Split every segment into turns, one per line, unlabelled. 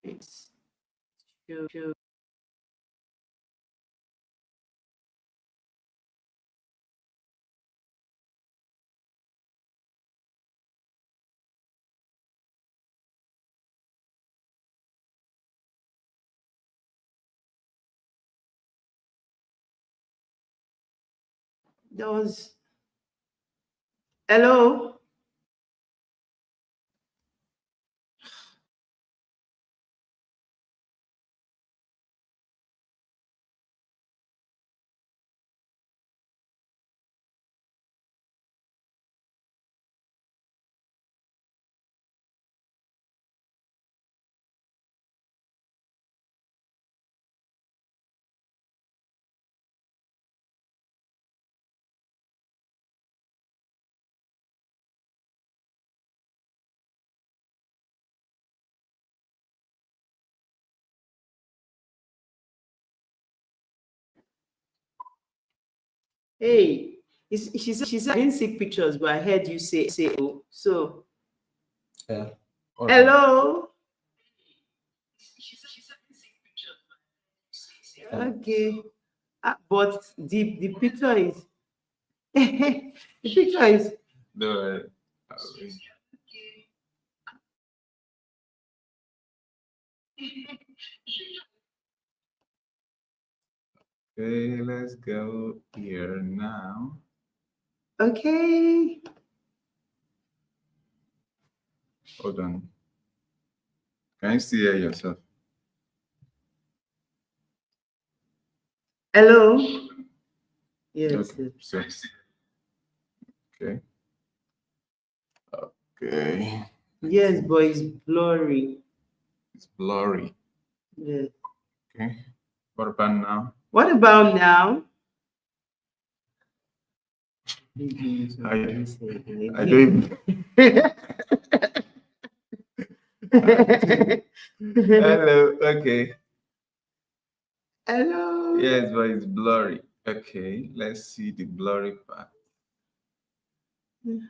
It's true. There was hello. Hey, she said I didn't see pictures, but I heard you say oh. So
Yeah. All right.
hello.
Hello.
Okay. But the picture is the picture is
The, okay, let's go here now.
okay.
Hold on. Can you still hear yourself?
Hello. Yes.
Okay. So, okay. Okay.
Yes, but it's blurry.
It's blurry.
Yes.
Okay. What about now?
What about now?
I, I don't even. Hello. Okay.
Hello.
Yes, but it's blurry. Okay. Let's see the blurry part.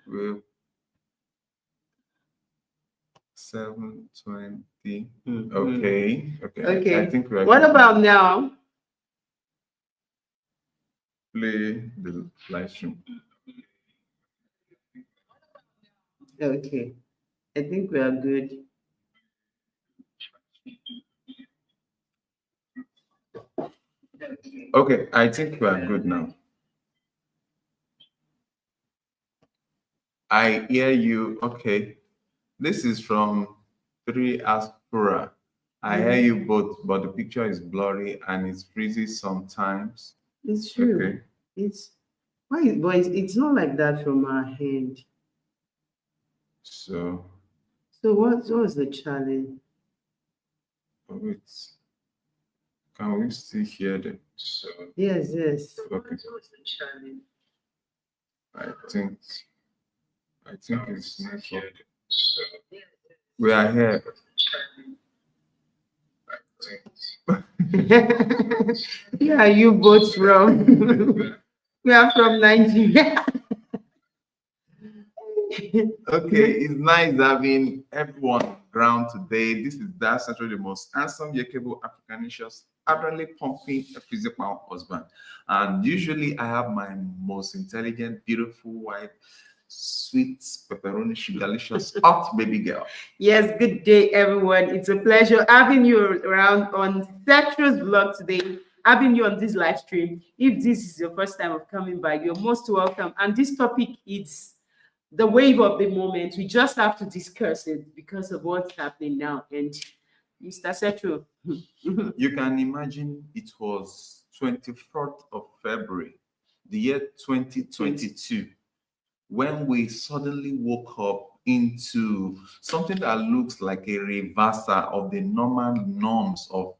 We'll 720. Okay. Okay. I
Okay.
think we are
What
good.
about now?
Play the live stream.
Okay. I think we are good.
Okay, I think we are good now. I hear you. Okay. This is from 3 Aspura. I hear you both, but the picture is blurry and it freezes sometimes.
It's true.
Okay.
It's why, but it's not like that from our hand.
So,
So what's the challenge?
wait. Can we still hear them? So,
Yes.
okay.
What's the challenge?
I think it's network. So, we are here.
Yeah, you both from we are from Nigeria.
Okay, it's nice having everyone on ground today. This is that central the most handsome, yakable Africanicious, apparently pumping a physical husband. And usually I have my most intelligent, beautiful wife, sweet, pepperoni, sugarlicious, hot baby girl.
Yes, good day, everyone. It's a pleasure having you around on Cetra's vlog today, having you on this live stream. If this is your first time of coming by, you're most welcome. And this topic is the wave of the moment. We just have to discuss it because of what's happening now. And Mr. Cetro.
You can imagine it was 24th of February, the year 2022, when we suddenly woke up into something that looks like a reversal of the normal norms of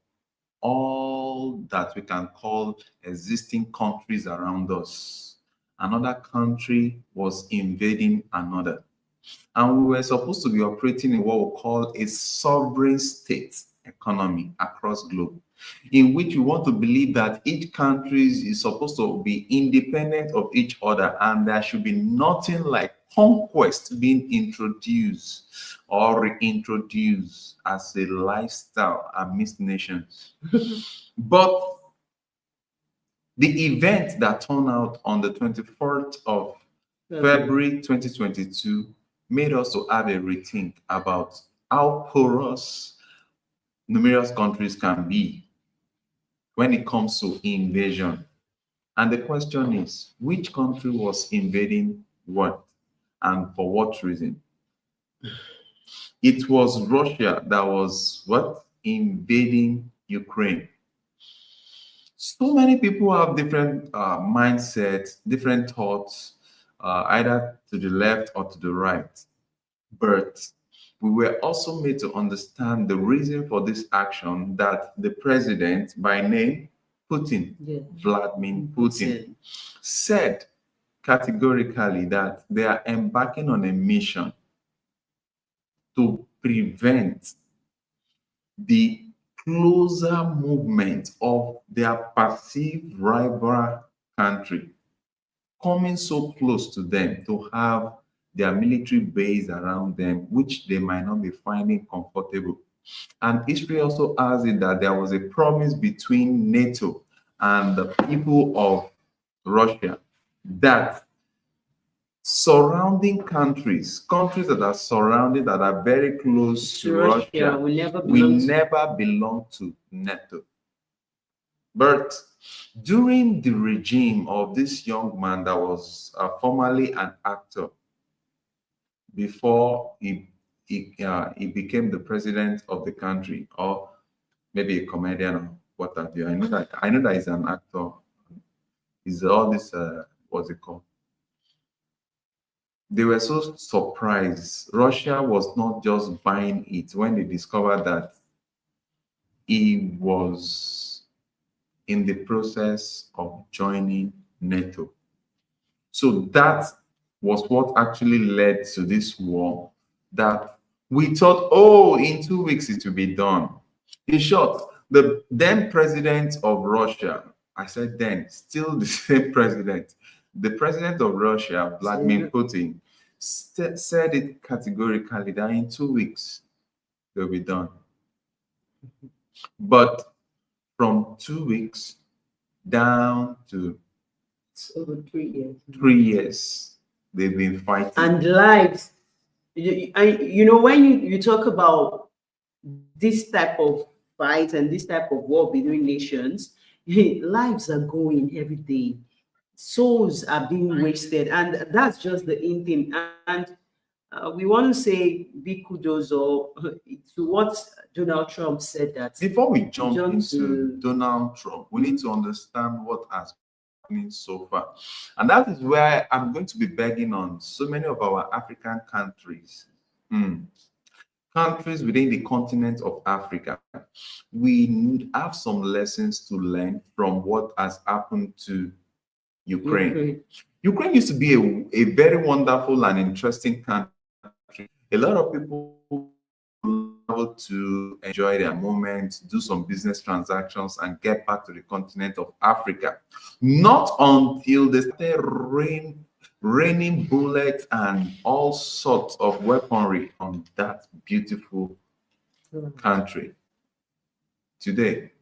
all that we can call existing countries around us. Another country was invading another. And we were supposed to be operating in what we call a sovereign state economy across globe, in which we want to believe that each country is supposed to be independent of each other and there should be nothing like conquest being introduced or reintroduced as a lifestyle amidst nations. But the event that turned out on the 24th of February 2022 made us to have a rethink about how porous numerous countries can be when it comes to invasion. And the question is, which country was invading what and for what reason? It was Russia that was what? Invading Ukraine. So many people have different mindsets, different thoughts, either to the left or to the right. But we were also made to understand the reason for this action, that the president, by name Putin, Vladimir Putin, said categorically that they are embarking on a mission to prevent the closer movement of their perceived rival country coming so close to them to have their military base around them, which they might not be finding comfortable. And history also has it that there was a promise between NATO and the people of Russia that surrounding countries that are surrounded, that are very close to Russia, will never belong to NATO. But during the regime of this young man that was formerly an actor before he became the president of the country, or maybe a comedian or what have you. I know that he's an actor. He's all this what's it called? They were so surprised. Russia was not just buying it when they discovered that he was in the process of joining NATO. So that was what actually led to this war that we thought, oh, in 2 weeks it will be done. In short, the then president of Russia, I said then, still the same president, the president of Russia, Vladimir Putin, said it categorically that in 2 weeks they'll be done. But from 2 weeks down to
over 3 years.
3 years, they've been fighting.
And lives. When you talk about this type of fight and this type of war between nations, lives are going every day. Souls are being wasted. And that's just the in thing. And we want to say big kudos to what Donald Trump said. That
before we jump into Donald Trump, we need to understand what has been so far. And that is where I'm going to be begging on so many of our African countries. Countries within the continent of Africa, we have some lessons to learn from what has happened to Ukraine. Ukraine used to be a very wonderful and interesting country. A lot of people travel to enjoy their moment, do some business transactions, and get back to the continent of Africa. Not until they started raining bullets and all sorts of weaponry on that beautiful country. Today,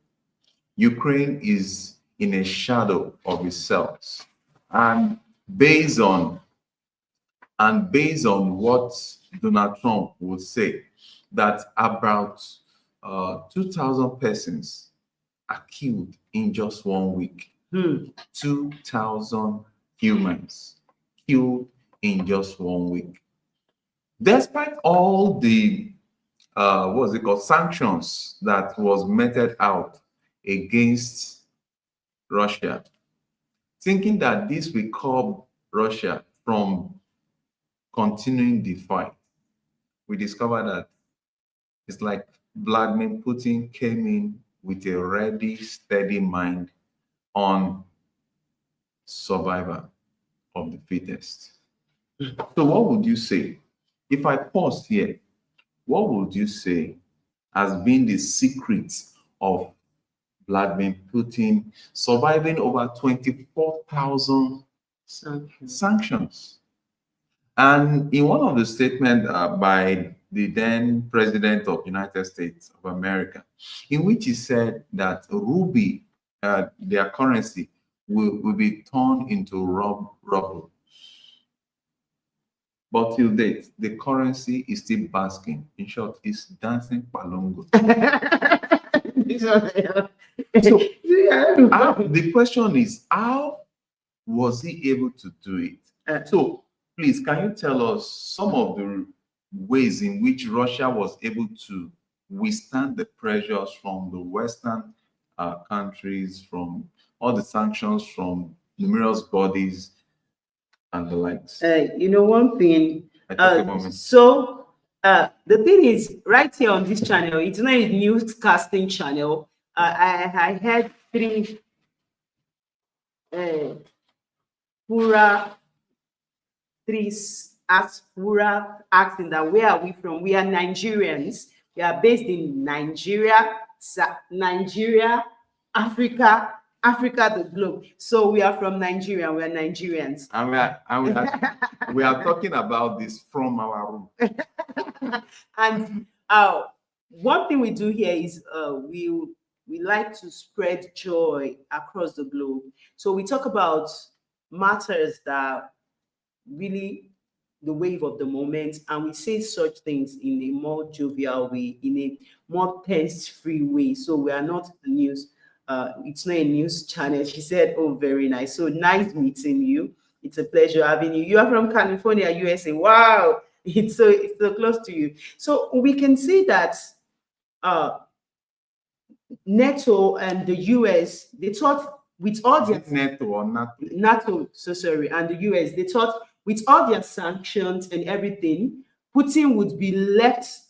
Ukraine is in a shadow of itself. And based on what Donald Trump would say, that about 2,000 persons are killed in just 1 week. 2,000 humans killed in just 1 week. Despite all the sanctions that was meted out against Russia, thinking that this will curb Russia from continuing the fight, we discovered that it's like Vladimir Putin came in with a ready, steady mind on survival of the fittest. So what would you say? If I pause here, what would you say has been the secret of Vladimir Putin surviving over 24,000 sanctions? And in one of the statements by the then president of United States of America, in which he said that ruby, their currency, will be turned into rubble. But till date, the currency is still basking. In short, it's dancing palongo. So the question is, how was he able to do it? So please, can you tell us some of the ways in which Russia was able to withstand the pressures from the Western countries, from all the sanctions from numerous bodies and the likes?
One thing.
I take a moment.
So the thing is, right here on this channel, it's not a newscasting channel. I had three Pura, asked Pura, asking that where are we from? We are Nigerians. We are based in Nigeria, Nigeria, Africa, the globe. So we are from Nigeria. We are Nigerians.
And we are talking about this from our room.
And one thing we do here is we like to spread joy across the globe. So we talk about matters that really the wave of the moment, and we say such things in a more jovial way, in a more tense-free way. So we are not news. It's not a news channel. She said, "Oh, very nice. So nice meeting you. It's a pleasure having you. You are from California, USA. Wow, it's so close to you." So we can see that NATO and the US, they thought with all their
NATO or NATO?
NATO, so sorry, and the US, they thought with all their sanctions and everything, Putin would be left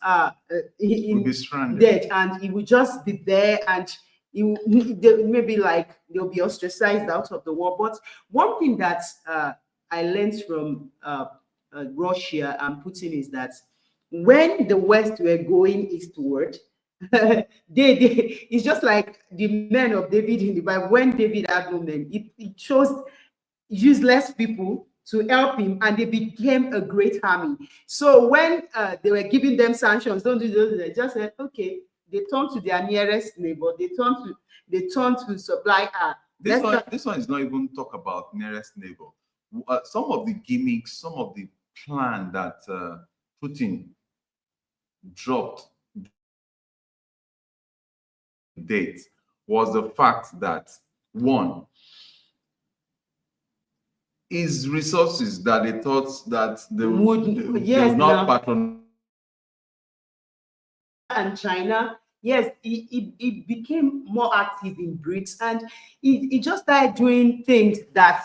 Would be stranded.
dead, and he would just be there, and maybe like they'll be ostracized out of the war. But one thing that I learned from Russia and Putin is that when the West were going eastward, it's just like the men of David in the Bible. When David had no men, it chose useless people to help him, and they became a great army. So when they were giving them sanctions, don't do those, they just said, okay, they turned to their nearest neighbor, they turned to supply her.
This one is not even talk about nearest neighbor. Some of the gimmicks, some of the plan that Putin dropped date was the fact that, one, his resources that they thought that they would not patronize.
And China, yes, it became more active in BRICS, and he just started doing things that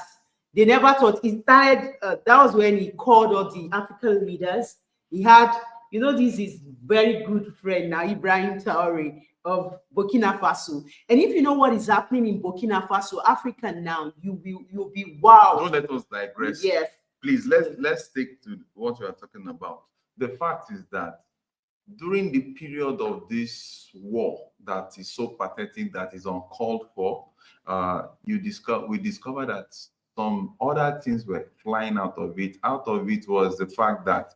they never thought. He started, that was when he called all the African leaders. He had, this is very good friend now, Ibrahim Traore of Burkina Faso. And if you know what is happening in Burkina Faso, Africa now, you'll be wow.
Don't let us digress.
Yes.
Please, let's stick to what we are talking about. The fact is that during the period of this war that is so pathetic, that is uncalled for, we discovered that some other things were flying out of it. Out of it was the fact that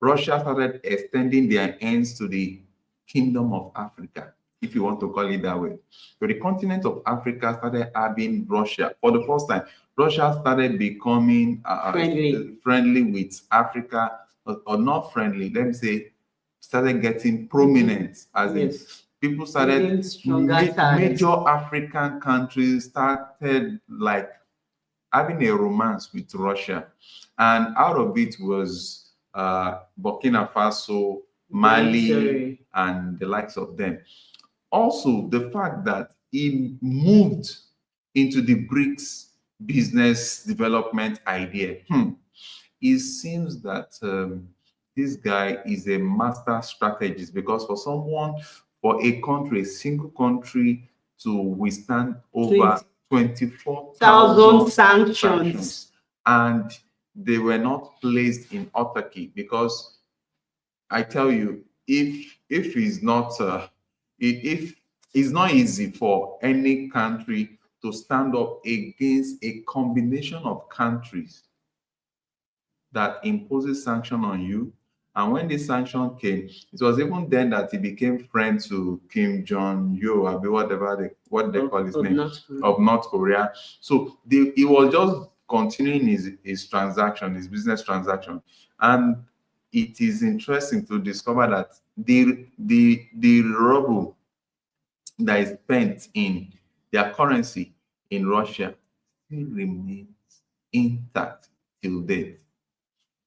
Russia started extending their ends to the Kingdom of Africa, if you want to call it that way. So the continent of Africa started having Russia. For the first time, Russia started becoming friendly with Africa, or not friendly, let me say, started getting prominent, as in people started, major African countries started like having a romance with Russia. And out of it was Burkina Faso, Mali, and the likes of them. Also, the fact that he moved into the BRICS business development idea. It seems that this guy is a master strategist, because for a country, a single country, to withstand over 24,000 sanctions, and they were not placed in autarky, because I tell you, if it's not if it's not easy for any country to stand up against a combination of countries that imposes sanction on you. And when this sanction came, it was even then that he became friend to Kim Jong-il, or what they call his name, of North Korea. So he was just continuing his transaction, his business transaction. And it is interesting to discover that the ruble that is spent in their currency in Russia still remains intact till date.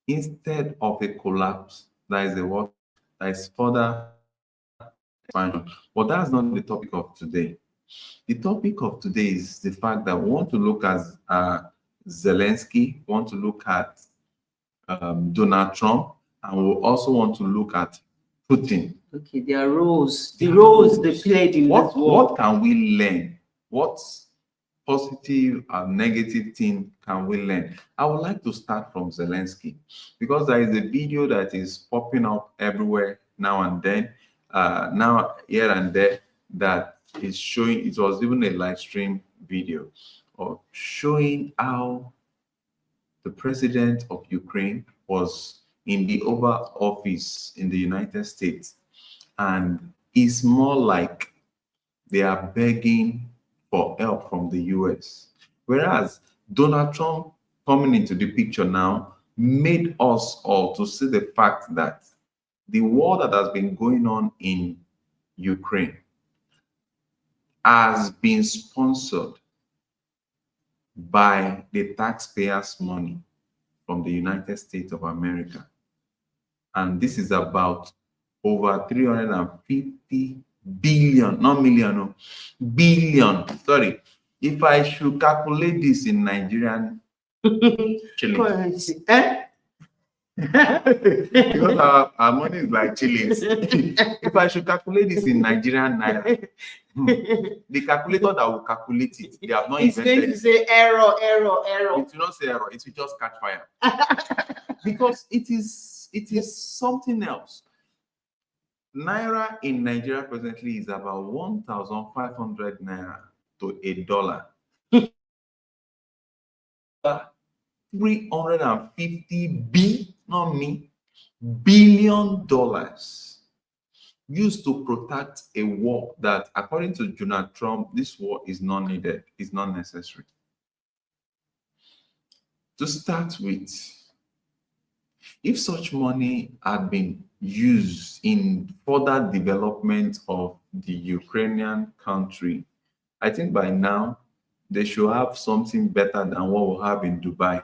Instead of a collapse, that is a what that is further expansion. But that's not the topic of today. The topic of today is the fact that we want to look at Zelensky, we want to look at Donald Trump, and we also want to look at Putin.
Okay, their roles, the roles they played in this war.
What can we learn? What positive and negative thing can we learn? I would like to start from Zelensky, because there is a video that is popping up everywhere now and then, now here and there, that is showing, it was even a live stream video of showing how the president of Ukraine was in the Oval Office in the United States, and it's more like they are begging for help from the US. Whereas Donald Trump coming into the picture now made us all to see the fact that the war that has been going on in Ukraine has been sponsored by the taxpayers' money from the United States of America. And this is about over 350 billion, not million, no, billion. Sorry. If I should calculate this in Nigerian shillings, because our money is like shillings. If I should calculate this in Nigerian naira, the calculator that will calculate it, they have not
it's
invented.
going to say error.
It will not say error. It will just catch fire. Because it is something else. Naira in Nigeria presently is about 1,500 naira to a dollar. 350 billion dollars used to protect a war that, according to Donald Trump, this war is not needed, is not necessary. To start with, if such money had been used in further development of the Ukrainian country, I think by now they should have something better than what we have in Dubai.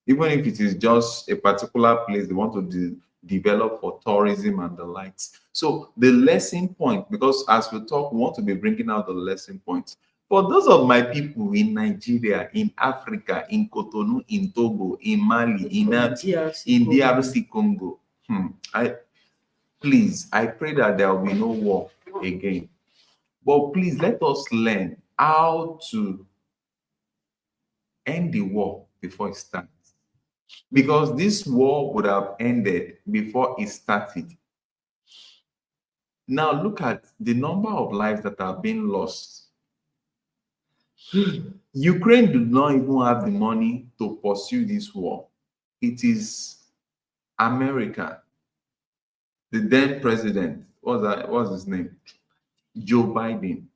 Even if it is just a particular place they want to develop for tourism and the likes. So the lesson point, because as we talk, we want to be bringing out the lesson points. For those of my people in Nigeria, in Africa, in Cotonou, in Togo, in Mali, in DRC Congo, I pray that there will be no war again. But please let us learn how to end the war before it starts. Because this war would have ended before it started. Now look at the number of lives that have been lost. Ukraine do not even have the money to pursue this war. It is America, the then president, what's his name? Joe Biden,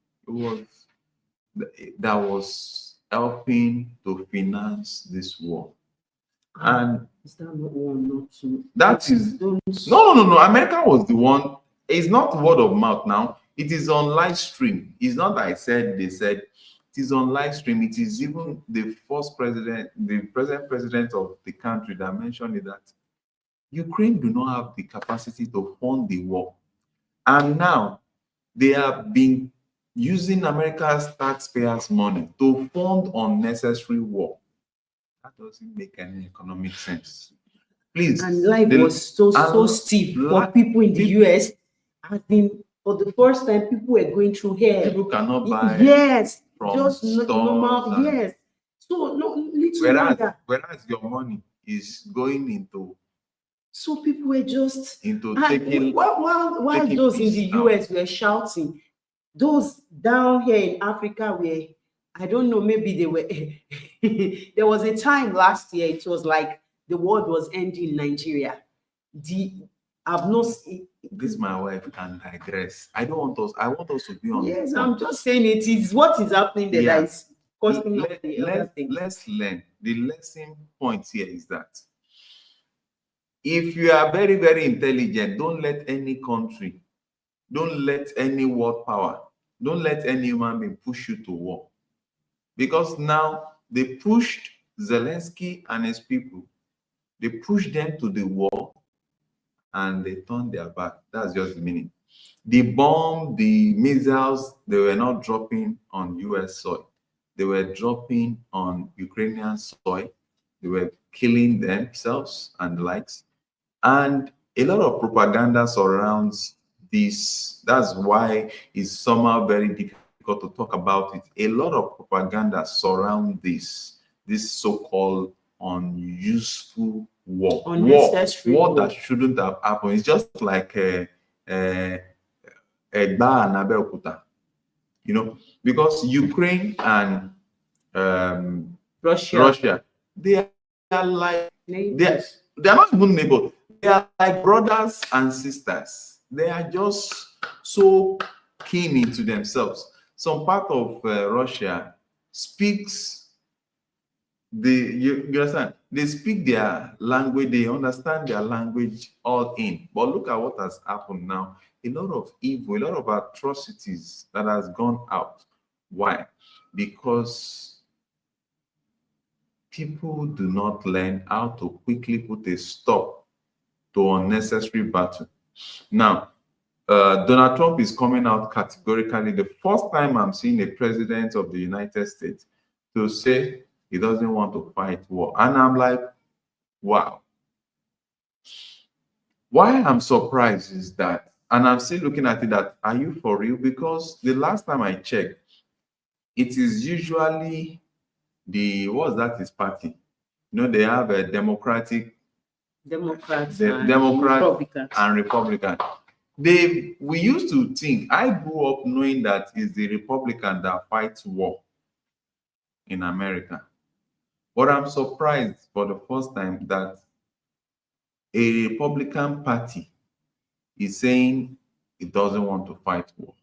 that was helping to finance this war. And
is that not one, not two?
That is no. America was the one. It's not word of mouth now. It is on live stream. It's not that they said. It is on live stream. It is even the first president, the present president of the country that mentioned it, that Ukraine do not have the capacity to fund the war. And now they have been using America's taxpayers' money to fund unnecessary war. That doesn't make any economic sense. Please.
And life was so steep for people in the US. I think for the first time, people were going through hell.
People cannot buy.
Yes,
from
just normal. Yes. So
whereas your money is going into.
So people were just
into taking.
While those in the US were shouting, those down here in Africa were, I don't know, maybe they were. There was a time last year, it was like the world was ending in Nigeria. I've not seen.
This my wife can digress. I don't want us. I want us to be on.
Yes, I'm just saying it is what is happening there that is causing all the other things.
Let's learn. The lesson point here is that if you are very, very intelligent, don't let any country, don't let any world power, don't let any human being push you to war. Because now they pushed Zelensky and his people, they pushed them to the war and they turned their back. That's just the meaning. The bomb, the missiles, they were not dropping on US soil. They were dropping on Ukrainian soil. They were killing themselves and the likes. And a lot of propaganda surrounds this. That's why it's somehow very difficult to talk about it. A lot of propaganda surround this so-called unuseful war.
Unnecessary
war that shouldn't have happened. It's just like Egba and Abeokuta, you know, because Ukraine and Russia, they are like they're not even neighbors. They are like brothers and sisters. They are just so keen into themselves. Some part of Russia speaks you understand? They speak their language, they understand their language all in. But look at what has happened now. A lot of evil, a lot of atrocities that has gone out. Why? Because people do not learn how to quickly put a stop to unnecessary battle. Now, Donald Trump is coming out categorically. The first time I'm seeing a president of the United States to say he doesn't want to fight war. And I'm like, wow. Why I'm surprised is that, and I'm still looking at it, that are you for real? Because the last time I checked, it is usually what's that his party? You know, they have a Democrats and Republican. We used to think, I grew up knowing that it's the Republican that fights war in America. But I'm surprised for the first time that a Republican party is saying it doesn't want to fight war.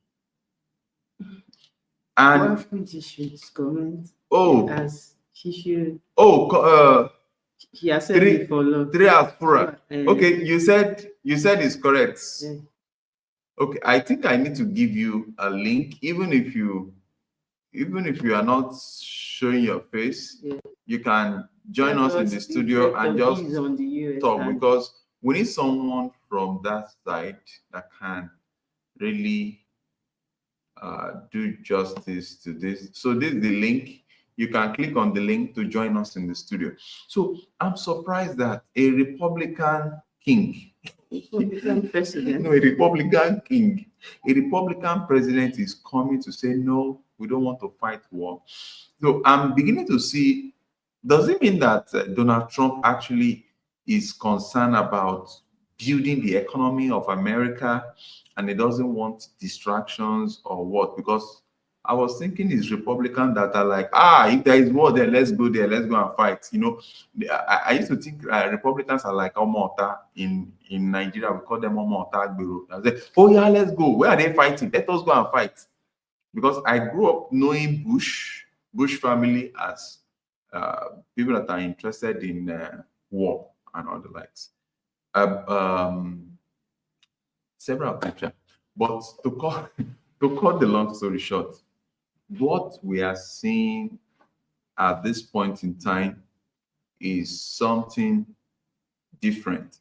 And
he has said it for long.
Okay, you said it's correct. Yeah. Okay, I think I need to give you a link, even if you are not showing your face. Yeah. You can join us in the studio and just talk, because we need someone from that side that can really do justice to this. So this is the link. You can click on the link to join us in the studio. So I'm surprised that a Republican king,
Republican president,
no, a Republican king, a Republican president is coming to say, no, we don't want to fight war. So I'm beginning to see, does it mean that Donald Trump actually is concerned about building the economy of America and he doesn't want distractions or what? Because I was thinking it's Republicans that are like, if there is war there, let's go there, let's go and fight. You know, I used to think Republicans are like Omota in Nigeria. We call them Omota Bureau. I was like, oh yeah, let's go. Where are they fighting? Let us go and fight. Because I grew up knowing Bush family as people that are interested in war and all the likes. Several things. But to cut the long story short, what we are seeing at this point in time is something different,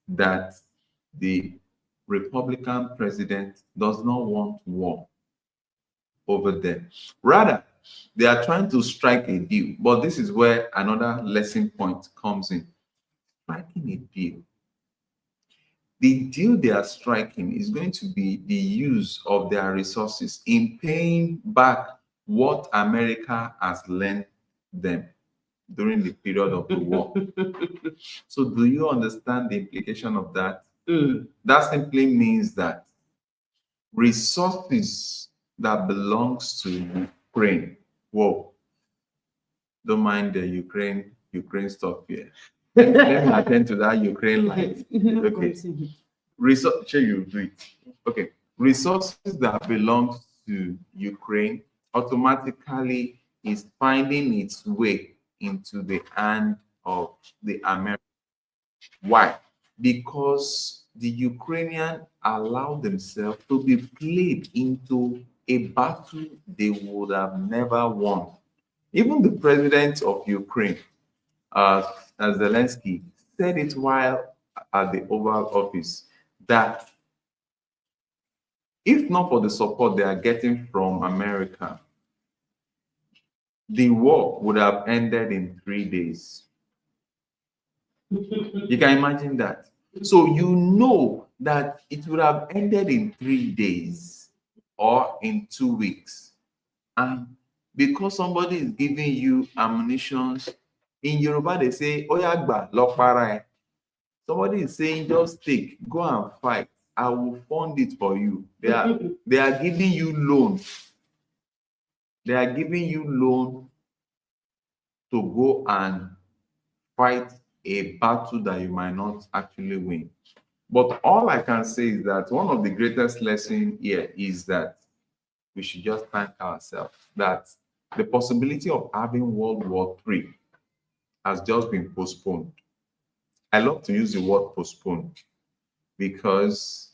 that the Republican president does not want war over there. Rather, they are trying to strike a deal. But this is where another lesson point comes in. Striking a deal. The deal they are striking is going to be the use of their resources in paying back what America has lent them during the period of the war. So do you understand the implication of that? That simply means that resources that belongs to Ukraine, whoa, don't mind the Ukraine stuff here. let me attend to that Ukraine light.
No,
Okay.
continue.
Resource, sure you do it. Okay. Resources that belong to Ukraine automatically is finding its way into the hand of the Americans. Why? Because the Ukrainians allow themselves to be played into a battle they would have never won. Even the president of Ukraine, uh, Zelensky, said it while at the Oval Office that if not for the support they are getting from America, the war would have ended in 3 days. You can imagine that. So you know that it would have ended in 3 days or in 2 weeks. And because somebody is giving you ammunition, in Yoruba they say, Oyagba, lokpara. Somebody is saying, just take, go and fight. I will fund it for you. They are giving you loan. They are giving you loan to go and fight a battle that you might not actually win. But all I can say is that one of the greatest lessons here is that we should just thank ourselves that the possibility of having World War III has just been postponed. I love to use the word postponed because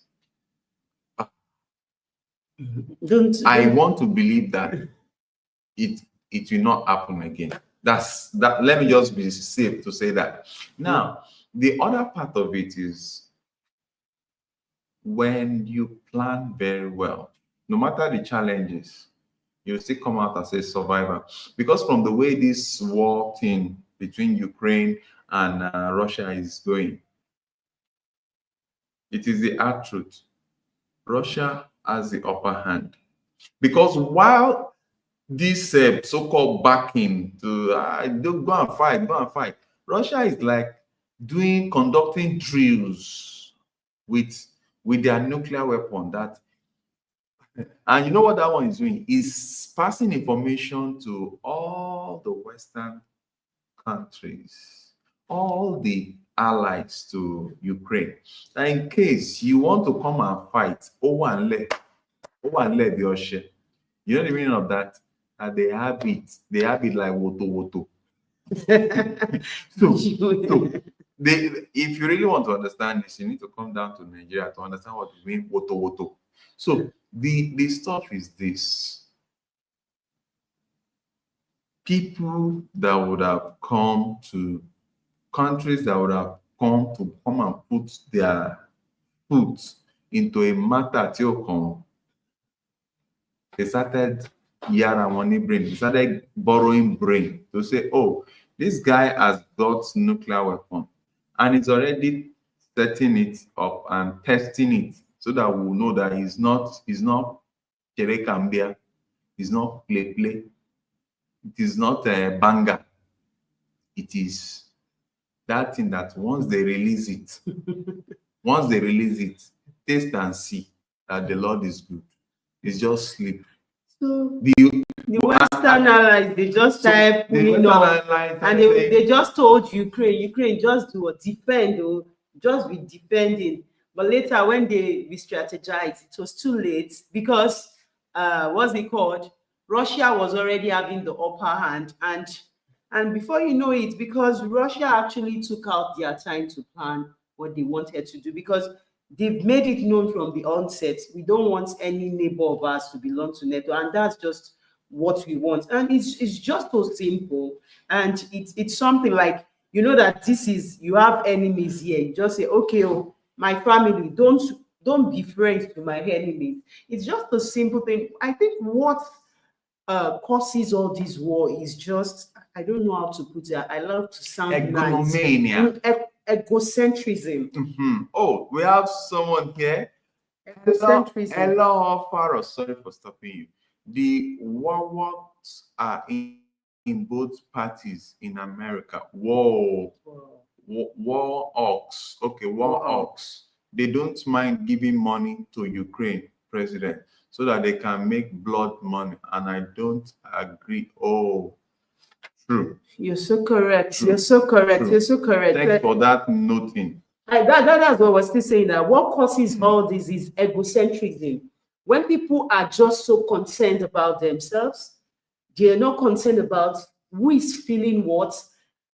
Don't
I want to believe that it will not happen again. That's that. Let me just be safe to say that. Now, the other part of it is when you plan very well, no matter the challenges, you still come out as a survivor. Because from the way this war thing between Ukraine and Russia is going, it is the hard truth. Russia has the upper hand. Because while this so-called backing to don't go and fight, Russia is like conducting drills with their nuclear weapon. That and you know what that one is doing is passing information to all the Western countries, all the allies to Ukraine. That in case you want to come and fight, the Russia. You know the meaning of that? And they have it like woto woto. So if you really want to understand this, you need to come down to Nigeria to understand what it means woto woto. So the stuff is this. People that would have come to countries that would have come and put their foot into a matter till come, they started yara money brain. They started borrowing brain to say, oh, this guy has got nuclear weapon and he's already setting it up and testing it so that we'll know that he's not Kere Kambia, he's not play. It is not a banger. It is that thing that once they release it, taste and see that the Lord is good. It's just sleep.
So the Western allies, they just started pulling up, and they just told Ukraine just to defend or just be defending. But later, when they re-strategized, it was too late because what's it called? Russia was already having the upper hand, and before you know it, because Russia actually took out their time to plan what they wanted to do, because they've made it known from the onset, we don't want any neighbor of ours to belong to NATO, and that's just what we want. And it's just so simple. And it's something like, you know, that this is, you have enemies here, you just say, okay, oh, my family, don't be friends to my enemies. It's just a simple thing. I think what causes all this war is just, I don't know how to put it. I love to sound nice. Egocentrism.
Oh, we have someone here.
Egocentrism.
Hello, Pharaoh. Sorry for stopping you. The warlords are in both parties in America. War hawks. Okay, war hawks. They don't mind giving money to Ukraine president so that they can make blood money. And I don't agree. Oh, True.
You're so correct.
True.
You're so correct.
True.
You're so correct.
Thanks for that noting.
That's what I was still saying, that what causes all this is egocentrism. When people are just so concerned about themselves, they're not concerned about who is feeling what.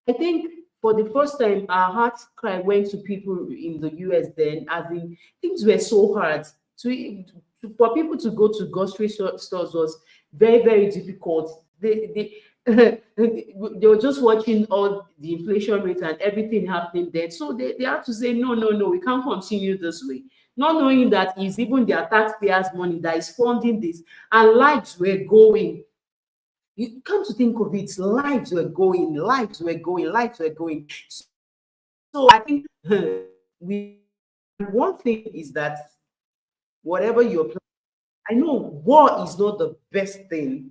I think for the first time, our heart cry went to people in the US then, as in things were so hard. For people to go to grocery stores was very, very difficult. They were just watching all the inflation rate and everything happening there. So they had to say, no, no, no, we can't continue this way. Not knowing that it's even their taxpayers' money that is funding this, and lives were going. You come to think of it, lives were going, lives were going, lives were going. So I think we one thing is that whatever you're planning, I know war is not the best thing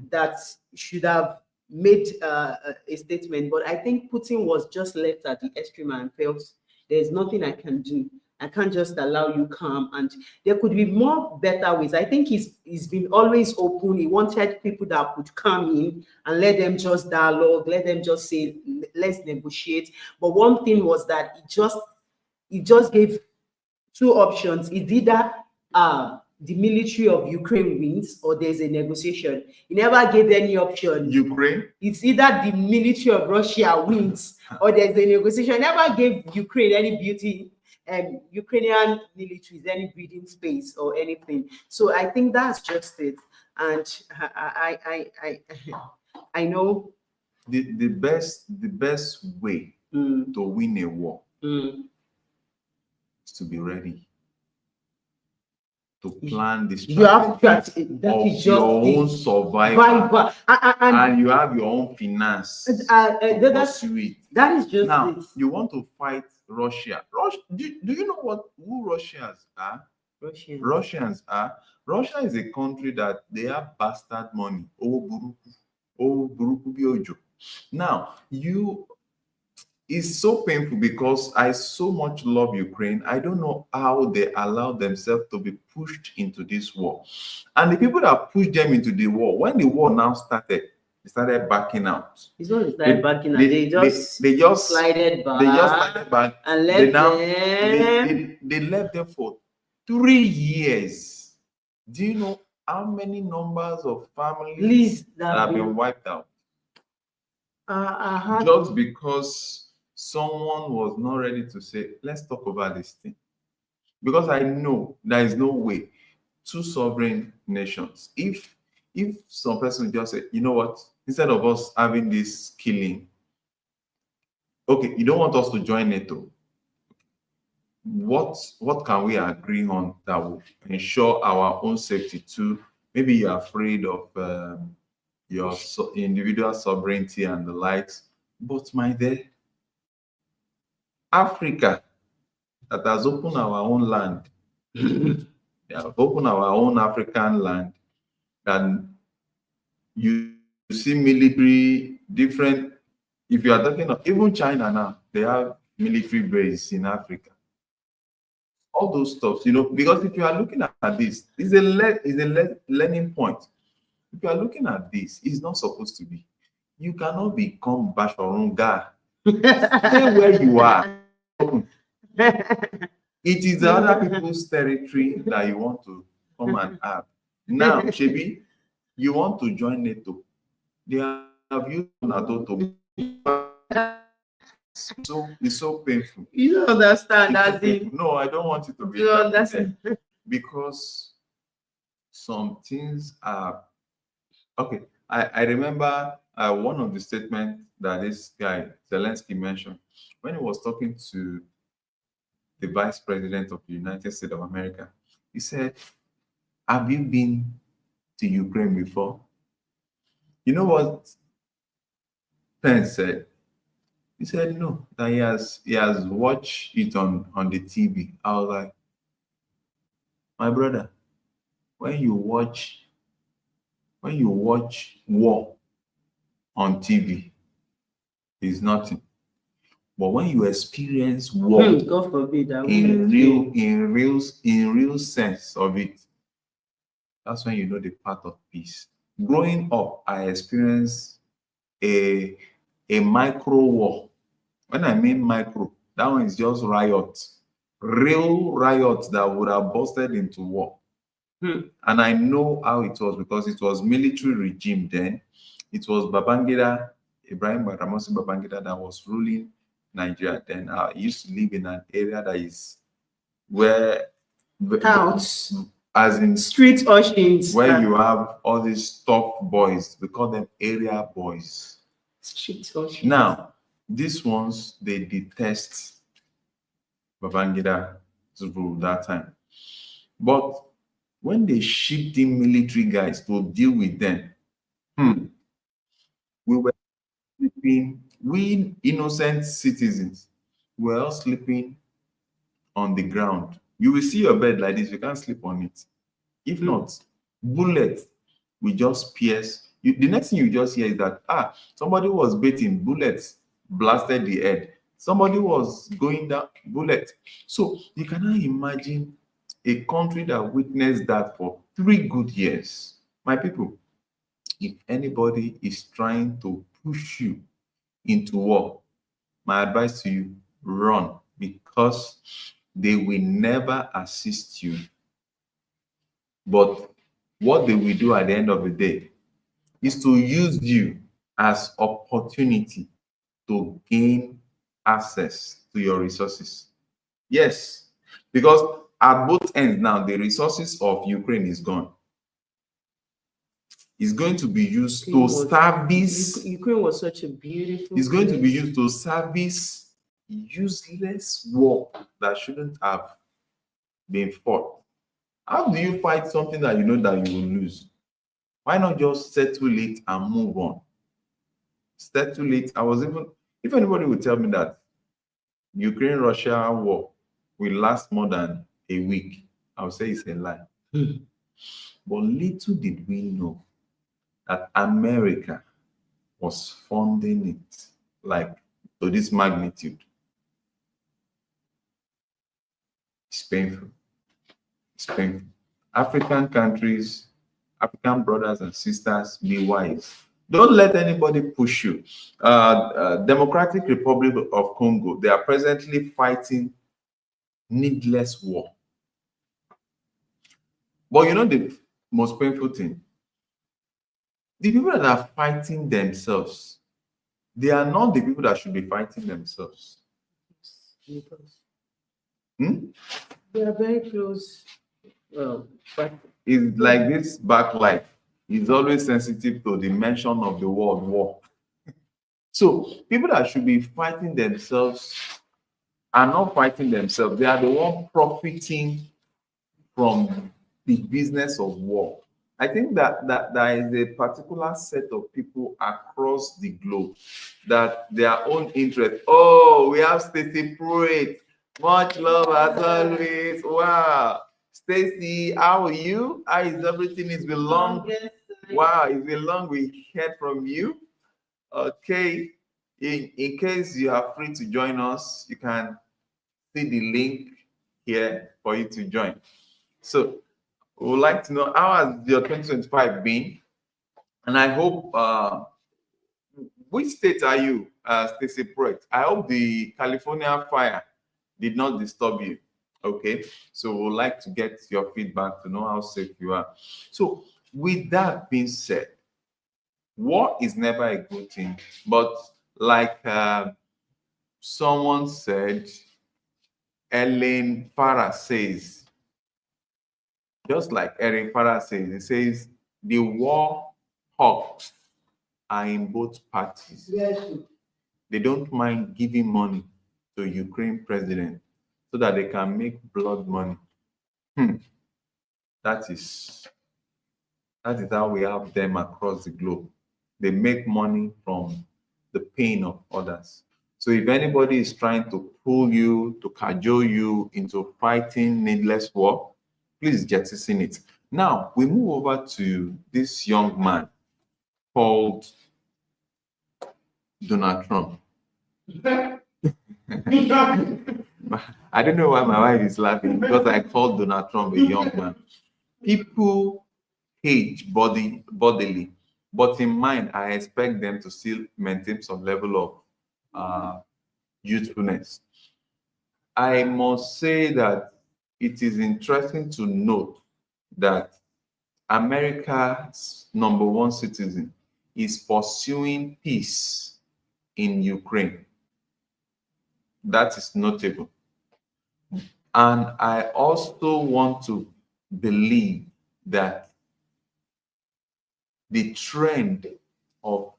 that should have made a statement, but I think Putin was just left at the extreme and felt there's nothing I can do. I can't just allow you come, and there could be more better ways. I think he's been always open. He wanted people that could come in and let them just dialogue, let them just say, let's negotiate. But one thing was that he just gave two options. It's either the military of Ukraine wins or there's a negotiation. He never gave any option.
Ukraine?
It's either the military of Russia wins or there's a negotiation. He never gave Ukraine any beauty and Ukrainian militaries any breathing space or anything. So I think that's just it. And I know
the best way to win a war is to be ready, to plan the
you have
strategy
that
of
is just
your own survival, and you have your own finance to pursue it.
That is just
Now,
it.
you want to fight Russia. Do you know who Russians are? Russians are. Russia is a country that they have bastard money. Oh, buruku biojo. Now, it's so painful because I so much love Ukraine. I don't know how they allowed themselves to be pushed into this war. And the people that pushed them into the war, when the war now started, they started backing out.
It's not started backing out. They just slided back.
They just slided back
and left them.
They left them for 3 years. Do you know how many numbers of families that have been wiped out? Just because someone was not ready to say, let's talk about this thing. Because I know there is no way two sovereign nations, if some person just say, you know what, instead of us having this killing, okay, you don't want us to join NATO. What can we agree on that will ensure our own safety too? Maybe you're afraid of your individual sovereignty and the likes, but my dear, Africa that has opened our own land, they have opened our own African land, and you see military different. If you are talking of even China now, they have military base in Africa. All those stuff, because if you are looking at this, it's a learning point. If you are looking at this, it's not supposed to be. You cannot become Bashorunga. Stay where you are. It is other people's territory that you want to come and have. Now, Shebi, you want to join NATO. They have used NATO to. So it's so painful.
You don't understand,
No, I don't want it to be.
You understand?
Because some things are okay. I remember one of the statements that this guy Zelensky mentioned when he was talking to the Vice President of the United States of America. He said, have you been to Ukraine before? You know what Pence said? He said no, that he has watched it on the TV. I was like, my brother, when you watch war on TV, it's nothing. But when you experience war,
God forbid,
in real sense of it, that's when you know the path of peace. Growing up, I experienced a micro war. When I mean micro, that one is just riots, real riots that would have busted into war. And I know how it was because it was military regime then. It was Babangida, Ibrahim Badamasi Babangida, that was ruling Nigeria then. I used to live in an area that is where
House,
as in
street urchins,
where you have all these top boys. We call them area boys.
street urchins.
Now, these ones, they detest Babangida to rule that time. But when they shipped in military guys to deal with them, we were sleeping, we innocent citizens were all sleeping on the ground. You will see your bed like this, you can't sleep on it. If not, bullets will just pierce. The next thing you just hear is that, somebody was baiting, bullets blasted the head. Somebody was going down, bullet. So you cannot imagine a country that witnessed that for 3 good years. My people, if anybody is trying to push you into war, my advice to you, run, because they will never assist you. But what they will do at the end of the day is to use you as opportunity to gain access to your resources. Yes, because at both ends now, the resources of Ukraine is gone. It's going to be used to service.
Ukraine was such a beautiful.
It's going to be used to service useless war that shouldn't have been fought. How do you fight something that you know that you will lose? Why not just settle it and move on? Settle it. If anybody would tell me that Ukraine-Russia war will last more than a week, I would say it's a lie. But little did we know that America was funding it like to this magnitude. It's painful. It's painful. African countries, African brothers and sisters, be wise. Don't let anybody push you. Democratic Republic of Congo, they are presently fighting needless war. But you know the most painful thing? The people that are fighting themselves, they are not the people that should be fighting themselves.
They are very close.
But it's like this backlight is always sensitive to the mention of the word war. So people that should be fighting themselves are not fighting themselves. They are the one profiting from the business of war. I think that there is a particular set of people across the globe that their own interest. Oh, we have Stacey Pruitt. Much love as always. Wow. Stacey, how are you? How is everything? It's been long. Wow, it's been long we heard from you. Okay. In case you are free to join us, you can see the link here for you to join. So we would like to know, how has your 2025 been? And I hope, which state are you, Stacey Pruitt? I hope the California fire did not disturb you. Okay, so we would like to get your feedback to know how safe you are. So with that being said, war is never a good thing, but like someone said, Ellen Farah says, just like Ellen Farah says, it says the war hawks are in both parties.
Yes.
They don't mind giving money to Ukraine president so that they can make blood money. That is how we have them across the globe. They make money from the pain of others. So if anybody is trying to pull you, to cajole you into fighting needless war, please jettison it. Now, we move over to this young man called Donald Trump. I don't know why my wife is laughing, because I called Donald Trump a young man. People age bodily. But in mind, I expect them to still maintain some level of youthfulness. I must say that it is interesting to note that America's number one citizen is pursuing peace in Ukraine. That is notable. And I also want to believe that the trend of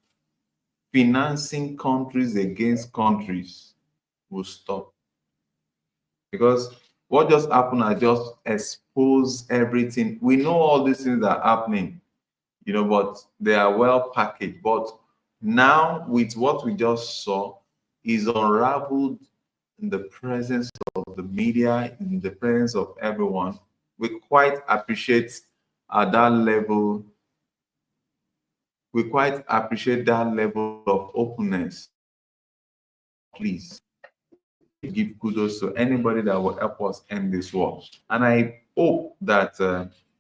financing countries against countries will stop. Because what just happened, I just exposed everything. We know all these things are happening, but they are well packaged. But now, with what we just saw, is unraveled in the presence of the media, in the presence of everyone. We quite appreciate at that level. We quite appreciate that level of openness. Please give kudos to anybody that will help us end this war. And I hope that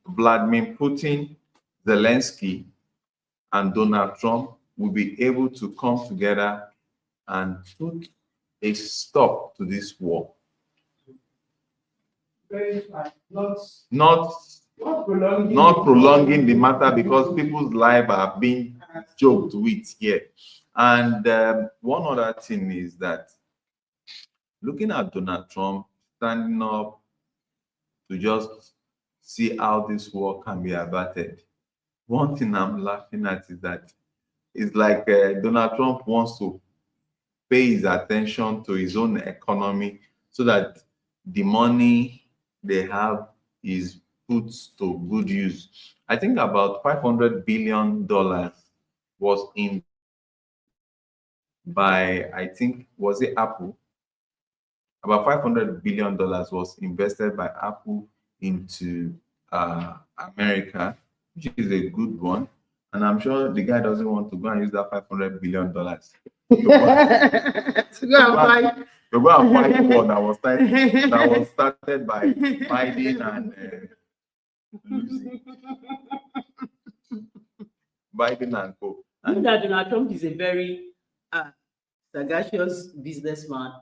Vladimir Putin, Zelensky, and Donald Trump will be able to come together and put a stop to this war. Not prolonging the matter, because people's lives are being joked with here. And one other thing is that looking at Donald Trump standing up to just see how this war can be averted, one thing I'm laughing at is that it's like Donald Trump wants to pay his attention to his own economy so that the money they have is put to good use. I think about $500 billion was in by, I think, was it Apple? About $500 billion was invested by Apple into America, which is a good one. And I'm sure the guy doesn't want to go and use that $500 billion to go and fight war that was started by Biden and Biden and co.
And that Donald Trump is a very sagacious businessman.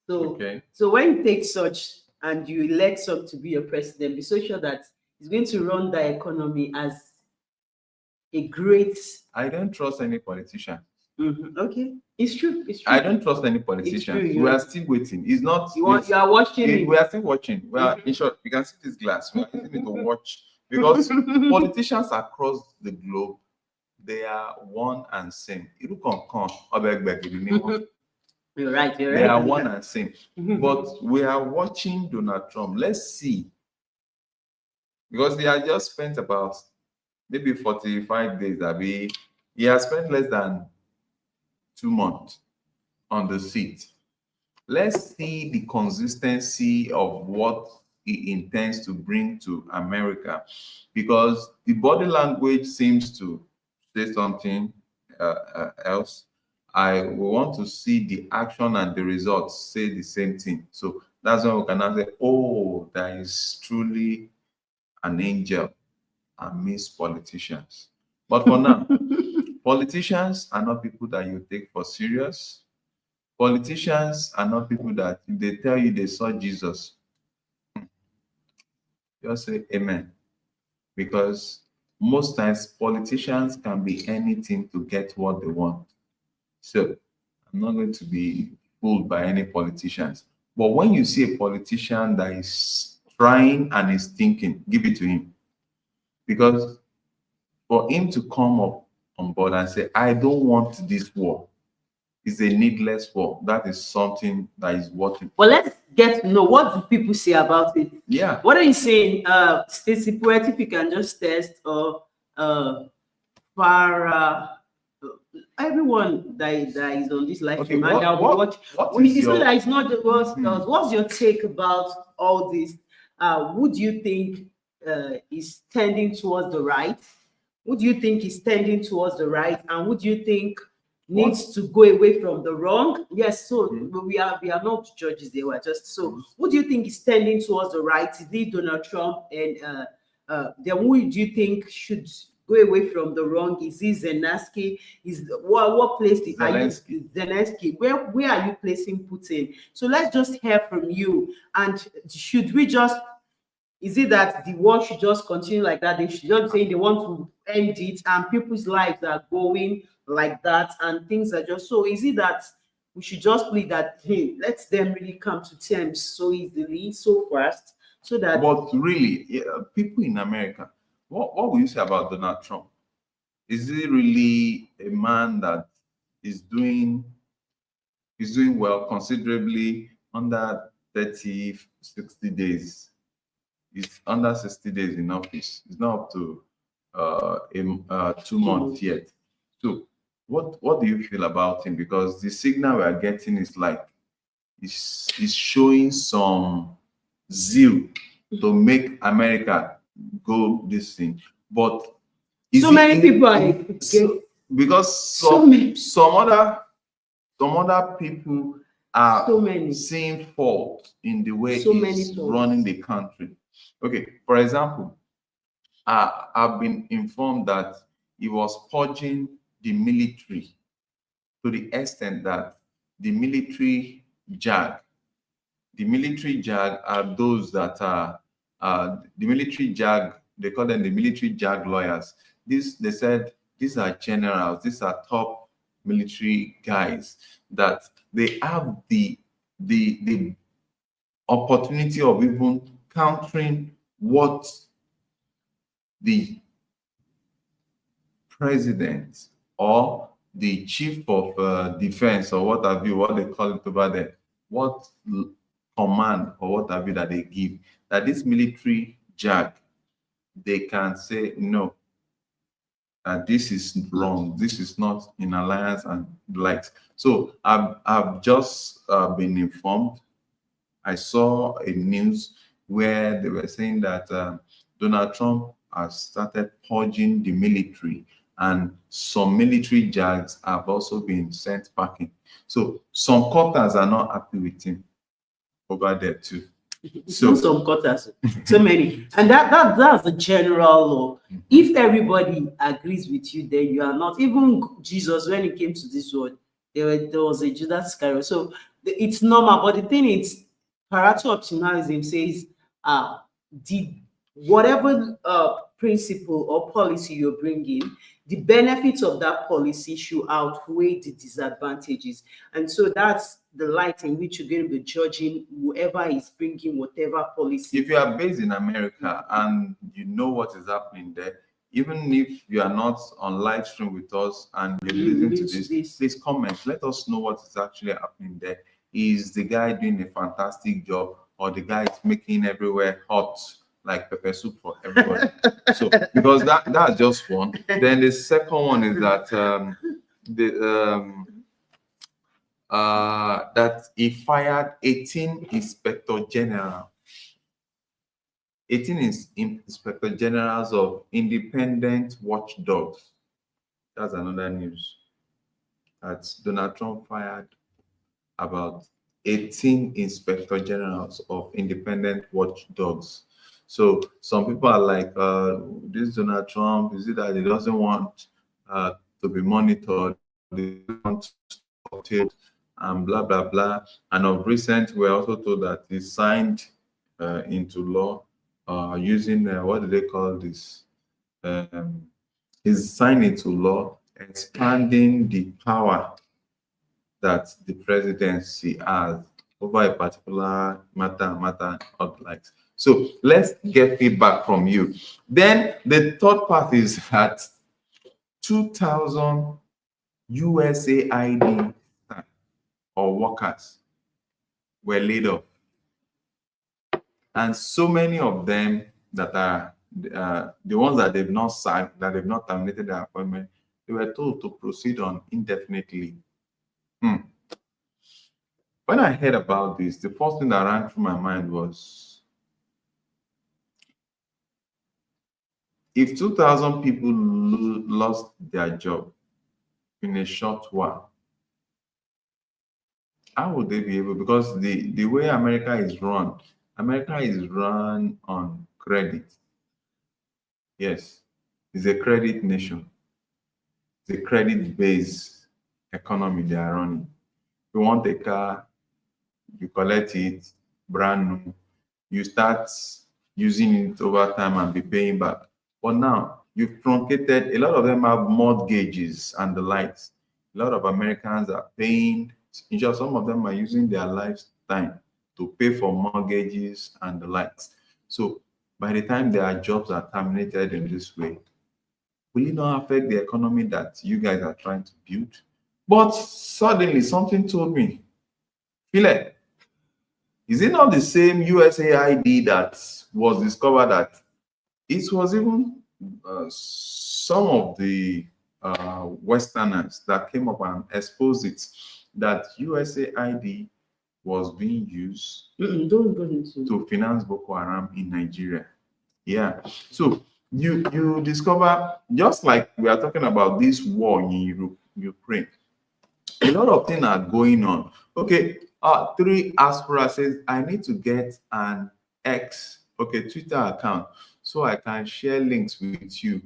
So, so when you take such and you elect some to be your president, be so sure that he's going to run the economy as a great.
I don't trust any politician.
Okay, it's true. It's true.
I don't trust any politician. We are still waiting. It's not.
You are watching.
We are still watching. We are, in short, you can see this glass. We are using it to watch, because politicians across the globe, they are one and same.
You're right. You're right.
They are one and same. But we are watching Donald Trump. Let's see, because he has just spent about maybe 45 days. He has spent less than 2 months on the seat. Let's see the consistency of what he intends to bring to America, because the body language seems to say something else. I want to see the action and the results say the same thing. So that's when we can now say, oh, that is truly an angel amidst politicians. But for now, politicians are not people that you take for serious. Politicians are not people that if they tell you they saw Jesus, just say amen. Because most times politicians can be anything to get what they want. So I'm not going to be fooled by any politicians. But when you see a politician that is trying and is thinking, give it to him. Because for him to come up on board and say, I don't want this war, it's a needless war. That is something that is worth it.
Well, let's get to know, what do people say about it?
Yeah.
What are you saying, Stacey Poet, if you can just test, or for everyone that is on this live stream, and I'll watch. It's not the worst. What's your take about all this? Would you think is tending towards the right? Would you think is tending towards the right? And would you think needs to go away from the wrong? Yes, so we are not judges, they were just so. What do you think is tending towards the right? Is it Donald Trump? And then who do you think should go away from the wrong? Is it Zelensky? Is what place are you?
Zelensky.
Zelensky. Where are you placing Putin? So let's just hear from you. And should we just, is it that the war should just continue like that? They should just say they want to end it, and people's lives are going like that, and things are just so. Is it that we should just plead that, hey, let them really come to terms so easily, so fast, so that
But really, yeah, people in America, what will you say about Donald Trump? Is he really a man that is doing well considerably under 30, 60 days? It's under 60 days in office. It's not up to 2 months yet. So what do you feel about him? Because the signal we are getting is like is showing some zeal to make America go this thing. But
so many people are
because
so
some other people are
so many
seeing fault in the way
so many
he's
faults.
running the country. Okay, for example, I've been informed that he was purging the military to the extent that the military jag are those that are the military jag. They call them the military jag lawyers. They said these are generals. These are top military guys that they have the opportunity of even countering what the president or the chief of defense or what have you, what they call it over there, what command or what have you that they give, that this military jag, they can say no, that this is wrong, this is not in alliance and the likes. So I've just been informed. I saw a news where they were saying that Donald Trump has started purging the military, and some military jags have also been sent packing. So some quarters are not happy with him over there too.
So some quarters, so many, and that's the general law. If everybody agrees with you, then you are not. Even Jesus, when he came to this world, there was a Judas Iscariot. So it's normal. But the thing is, Pareto optimism says, the whatever principle or policy you're bringing, the benefits of that policy should outweigh the disadvantages. And so that's the light in which you're going to be judging whoever is bringing whatever policy.
If you are based in America and you know what is happening there, even if you are not on live stream with us and you're listening to this, please comment. Let us know what is actually happening there. Is the guy doing a fantastic job, or the guy is making everywhere hot like pepper soup for everybody? So because that's just one. Then the second one is that that he fired 18 inspector general. 18 inspector generals of independent watchdogs. That's another news. That Donald Trump fired about 18 inspector generals of independent watchdogs. So some people are like, this Donald Trump, is it that he doesn't want to be monitored, they want to and blah, blah, blah. And of recent, we're also told that he signed into law using, what do they call this? He's signed into law expanding the power that the presidency has over a particular matter of likes. So let's get feedback from you. Then the third part is that 2,000 USAID or workers were laid off, and so many of them that are the ones that they've not sacked, that they've not terminated their appointment, they were told to proceed on indefinitely. When I heard about this, the first thing that ran through my mind was, if 2,000 people lost their job in a short while, how would they be able? Because the way America is run on credit. Yes, It's a credit nation. It's a credit-based economy they are running. You want a car, you collect it, brand new. You start using it over time and be paying back. But now you've truncated, a lot of them have mortgages and the likes. A lot of Americans are paying, in short, some of them are using their lifetime to pay for mortgages and the likes. So by the time their jobs are terminated in this way, will it not affect the economy that you guys are trying to build? But suddenly something told me, Philip, is it not the same USAID that was discovered that it was even some of the Westerners that came up and exposed it, that USAID was being used
Don't go into.
to finance Boko Haram in Nigeria? Yeah. So you discover, just like we are talking about this war in Ukraine, a lot of things are going on. Okay, three Aspera says I need to get an X, okay, Twitter account, so I can share links with you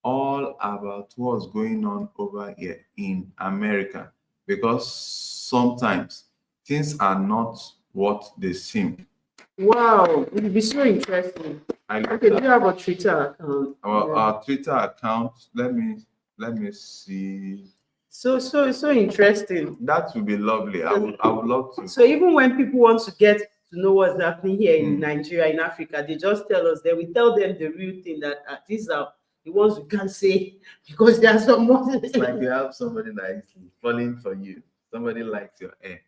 all about what's going on over here in America, because sometimes things are not what they seem.
Wow, it would be so interesting. Okay, do you have a Twitter account?
Our Twitter account, let me see.
So interesting.
That would be lovely. I would love to.
So even when people want to get to know what's happening here in Nigeria, in Africa, they just tell us that we tell them the real thing, that these are the ones we can't say because there are some more.
It's like you have somebody that is falling for you. Somebody likes your hair.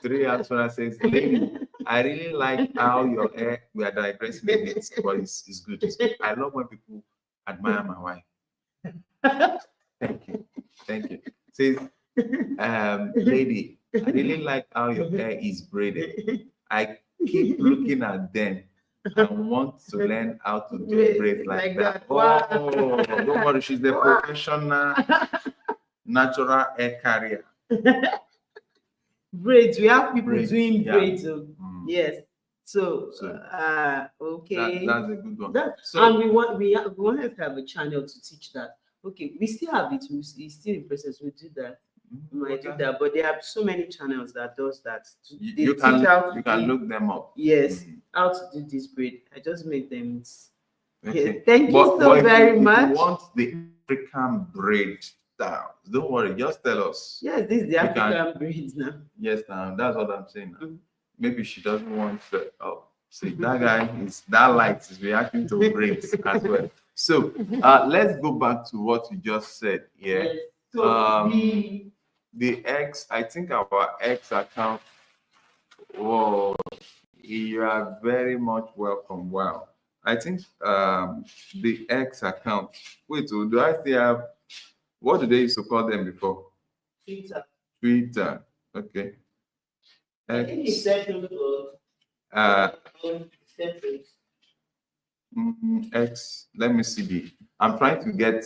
Three answers says, "Lady, I really like how your hair." We are digressing a bit, but it's good. It's good. I love when people admire my wife. Thank you. Says, lady, I really like how your hair is braided. I keep looking at them and want to learn how to do braids like that.
Wow.
Oh, don't worry, she's the professional natural hair carrier.
Braids. We have people
Braids,
doing
yeah.
braids. Yes. So okay.
That's a good one.
And we wanted to have a channel to teach that. Okay, we still have it. It's still in process. We do that. We might do that, but there are so many channels that does that.
You can look them up.
Yes, how to do this braid. I just made them.
Okay.
Yes, thank you so very much.
If you want the African braid style, don't worry, just tell us.
Yes, this is the African braids now.
Yes, now that's what I'm saying. Maybe she doesn't want to. Oh, see, that guy that light is reacting to braids as well. So let's go back to what you just said. Yeah.
Yes. So
the X, I think our X account. Oh, you are very much welcome. Wow. I think the X account. Wait, do I still have, what did they used to call them before? Twitter. Okay. X. X. Let me see. I'm trying to get.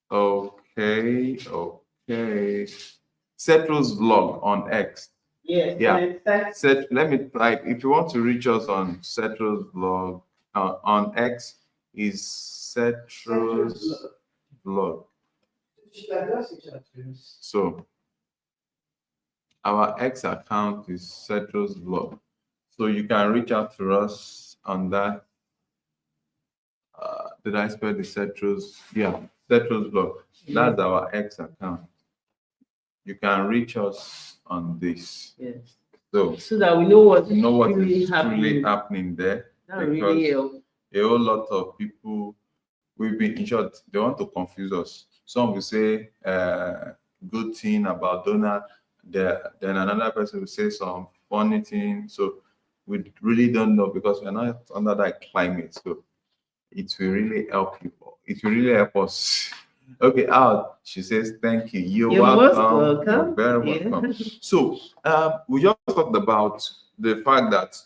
Okay. Settles vlog on X.
Yes.
Yeah. Let me type. If you want to reach us on Settles vlog on X, is Settles vlog. So our X account is Settles vlog. So you can reach out to us on that. Did I spell the Settles? Yeah, Settles vlog. That's our X account. You can reach us on this.
Yes.
So
that we know what
really is truly happening there.
That really helps.
A whole lot of people, we've been, in short, they want to confuse us. Some will say good thing about Donald, then another person will say some funny thing. So we really don't know, because we're not under that climate. So it will really help people. It will really help us. Okay, out. She says, thank you. You're welcome. You're very welcome. So we just talked about the fact that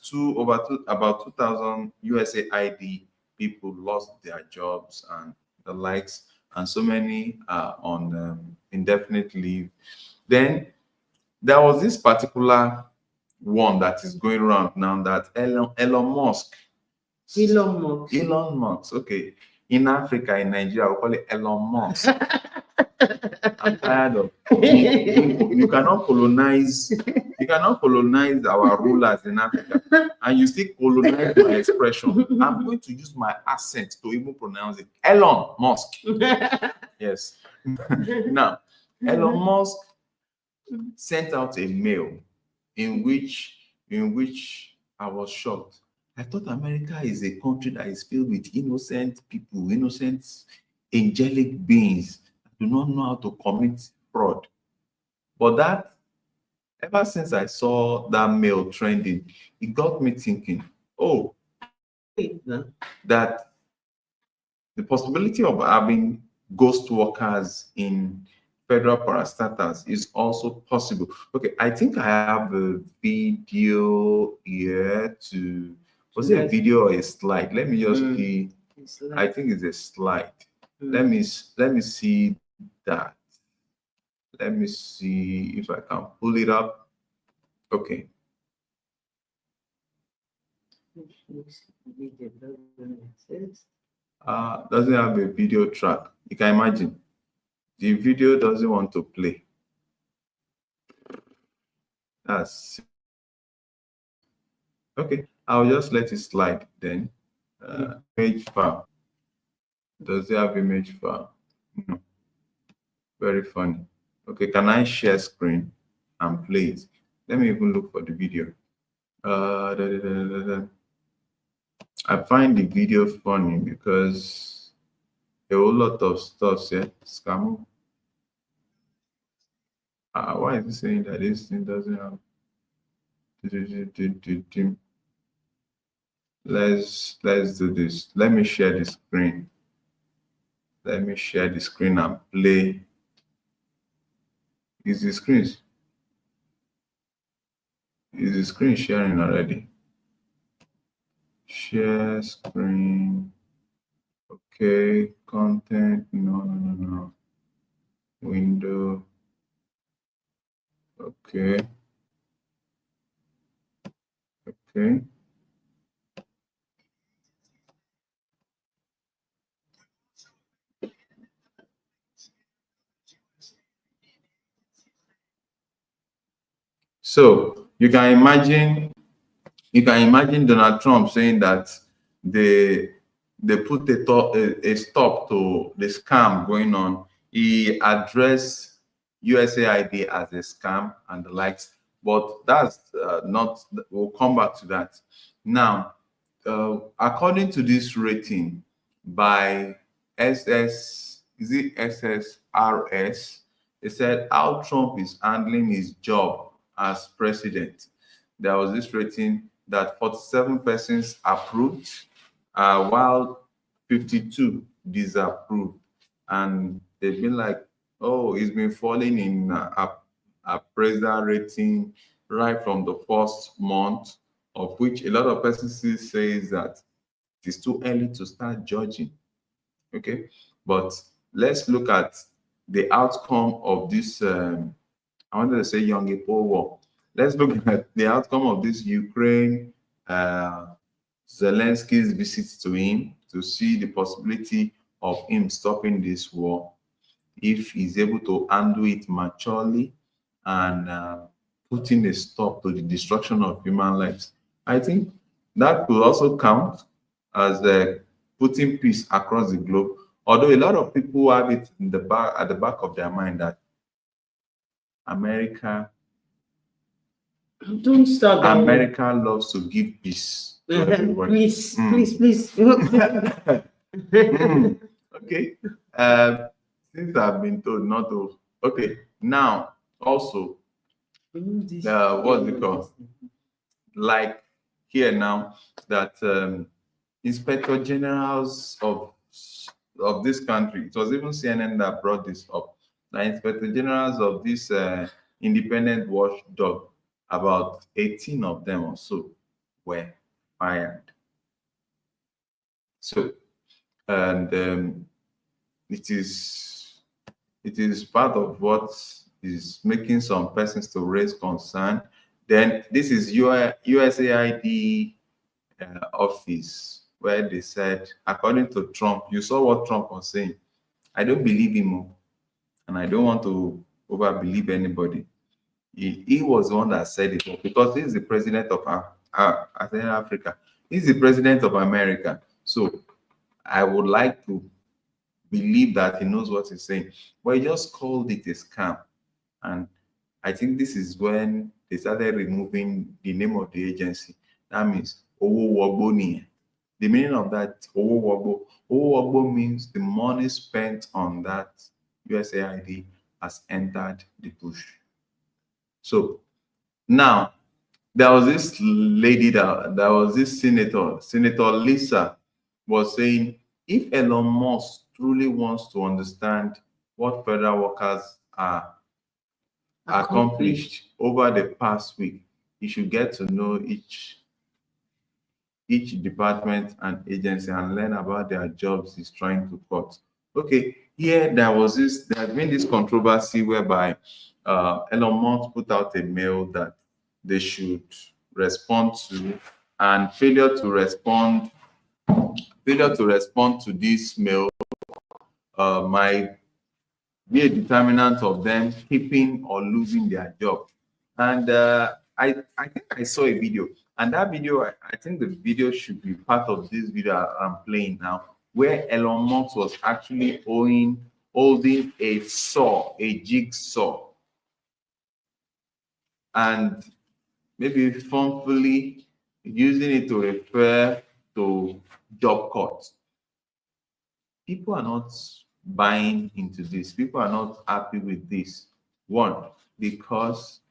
about 2,000 USAID people lost their jobs and the likes, and so many are on indefinite leave. Then there was this particular one that is going around now, that Elon Musk
Elon Musk.
Elon Musk. Okay. In Africa, in Nigeria, we call it Elon Musk. I'm tired of you cannot colonize our rulers in Africa, and you still colonize my expression. I'm going to use my accent to even pronounce it. Elon Musk. Yes. Now, Elon Musk sent out a mail in which I was shocked. I thought America is a country that is filled with innocent people, innocent angelic beings that do not know how to commit fraud. But that, ever since I saw that mail trending, it got me thinking, oh, that the possibility of having ghost workers in federal parastatals is also possible. Okay, I think I have a video here to, was it a video or a slide? Let me just see. I think it's a slide. Let me see that. Let me see if I can pull it up. Okay. Doesn't have a video track. You can imagine. The video doesn't want to play. That's okay. I'll just let it slide then. Image file. Does it have image file? No. Very funny. Okay, can I share screen and play it? Let me even look for the video. I find the video funny because a whole lot of stuff said scam. Why is it saying that this thing doesn't have? Let's do this. Let me share the screen. Let me share the screen and play. Is the screen sharing already? Share screen. Okay, content. No. Window. Okay. Okay. So you can imagine Donald Trump saying that they put a stop to the scam going on. He addressed USAID as a scam and the likes, but that's not. We'll come back to that. Now, according to this rating by SSRS, they said how Trump is handling his job as president. There was this rating that 47 persons approved, while 52 disapproved. And they've been like, oh, he's been falling in appraisal rating right from the first month, of which a lot of persons still says that it's too early to start judging. Okay, but let's look at the outcome of this. I wanted to say Young Ipo war. Let's look at the outcome of this Ukraine, Zelensky's visit to him to see the possibility of him stopping this war, if he's able to handle it maturely and putting a stop to the destruction of human lives. I think that could also count as putting peace across the globe. Although a lot of people have it in the back, at the back of their mind, that America loves to give peace to everybody.
Please.
Okay. Since I've been told not to. Okay. Now, also, what's it called? Like here now, that inspector generals of this country, it was even CNN that brought this up. The inspector generals of this independent watchdog, about 18 of them or so, were fired. So, and it is part of what is making some persons to raise concern. Then this is USAID office. where they said, according to Trump, you saw what Trump was saying. I don't believe him, and I don't want to over believe anybody. He was the one that said it because he's the president of Africa. He's the president of America. So I would like to believe that he knows what he's saying. But he just called it a scam. And I think this is when they started removing the name of the agency. That means Owo Wogbo Niyen. The meaning of that Owo Wogbo. Owo Wogbo means the money spent on that USAID has entered the bush. So now there was this lady that was this Senator Lisa was saying, if Elon Musk truly wants to understand what federal workers are accomplished over the past week, he should get to know each department and agency and learn about their jobs he's trying to cut. Okay, here there has been this controversy whereby Elon Musk put out a mail that they should respond to, and failure to respond to this mail might be a determinant of them keeping or losing their job. And I think I saw a video, and that video, I think the video should be part of this video I'm playing now, where Elon Musk was actually holding a jigsaw, and maybe fondly using it to refer to job cuts. People are not buying into this. People are not happy with this. One, because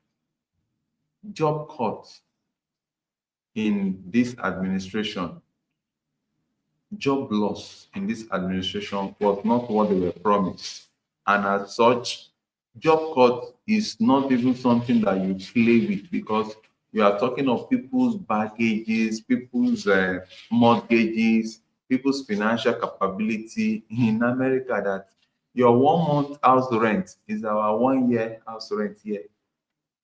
job cuts in this administration, job loss in this administration was not what they were promised. And as such, job cut is not even something that you play with, because you are talking of people's baggages, people's mortgages, people's financial capability in America, that your 1 month house rent is our 1 year house rent here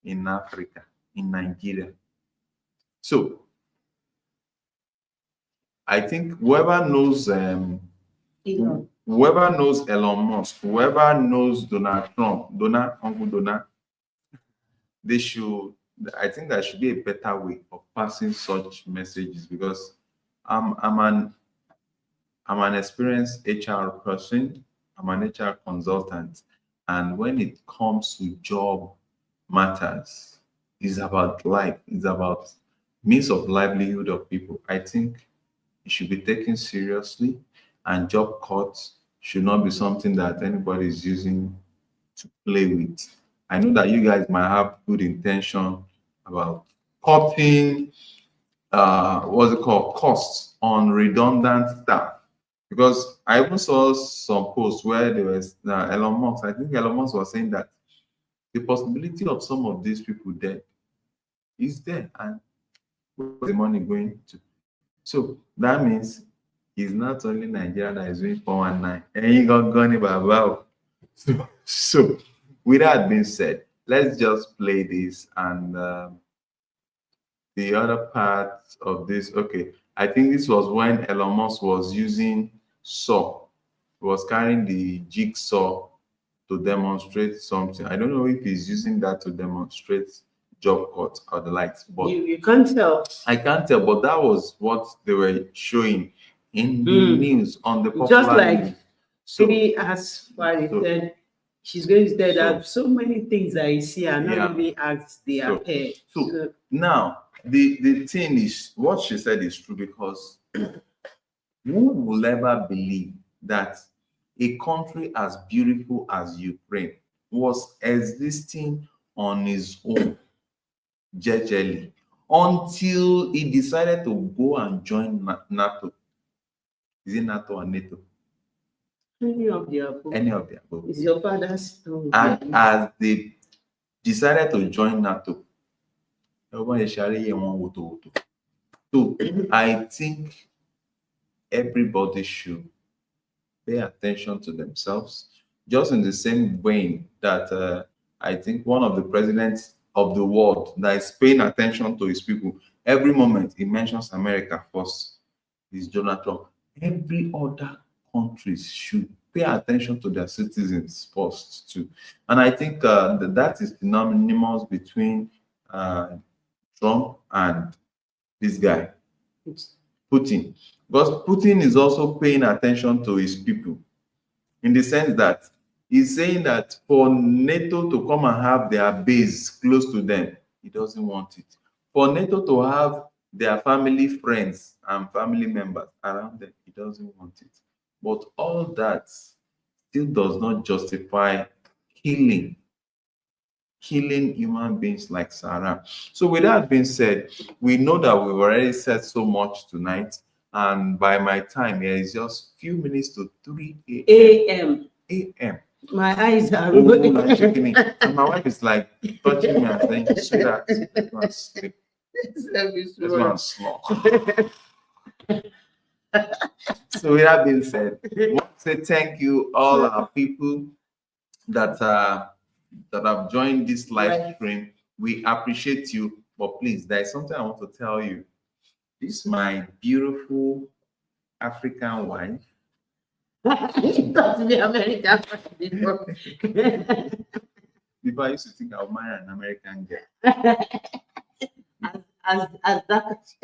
in Africa, in Nigeria. So I think whoever knows Elon Musk, whoever knows Donald Trump, Uncle Donald, I think there should be a better way of passing such messages, because I'm an experienced HR person. I'm an HR consultant, and when it comes to job matters, it's about life. It's about means of livelihood of people. I think it should be taken seriously, and job cuts should not be something that anybody is using to play with. I know that you guys might have good intention about cutting costs on redundant staff, because I even saw some posts where there was Elon Musk. I think Elon Musk was saying that the possibility of some of these people dead is there, and where's the money going to? So that means it's not only Nigeria that is doing 419. And you got gone about. So with that being said, let's just play this, and the other part of this. Okay, I think this was when Elon Musk was using saw. He was carrying the jigsaw to demonstrate something. I don't know if he's using that to demonstrate job cut or the likes, but
you can't tell.
I can't tell, but that was what they were showing in the news, on the popular
Just like
news.
Siri as far as said, she's going to tell that so many things that you see are not really as they appear.
So now the thing is, what she said is true, because who will ever believe that a country as beautiful as Ukraine was existing on its own, jejely, until he decided to go and join NATO. Is it NATO or NATO?
Any of the above.
Any of the above.
Is your father's story.
And as they decided to join NATO, so I think everybody should pay attention to themselves, just in the same vein that I think one of the presidents of the world that is paying attention to his people. Every moment he mentions America first. is Donald Trump. Every other countries should pay attention to their citizens first too. And I think that is synonymous between Trump and this guy, Putin. Because Putin is also paying attention to his people in the sense that he's saying that for NATO to come and have their base close to them, he doesn't want it. For NATO to have their family, friends, and family members around them, he doesn't want it. But all that still does not justify killing human beings like Sarah. So with that being said, we know that we've already said so much tonight. And by my time here, it's just few minutes to 3
a.m.
a.m.
My eyes are
Oh,
rolling.
I'm shaking it. And my wife is like touching me and saying, sweetheart, let's go and sleep. Let's go and slump. So with that being said, I want to say thank you all our people that have joined this live stream. We appreciate you. But please, there is something I want to tell you. This is my beautiful African wife.
You got to be American before.
Before I used to think I would marry an American girl.
As that.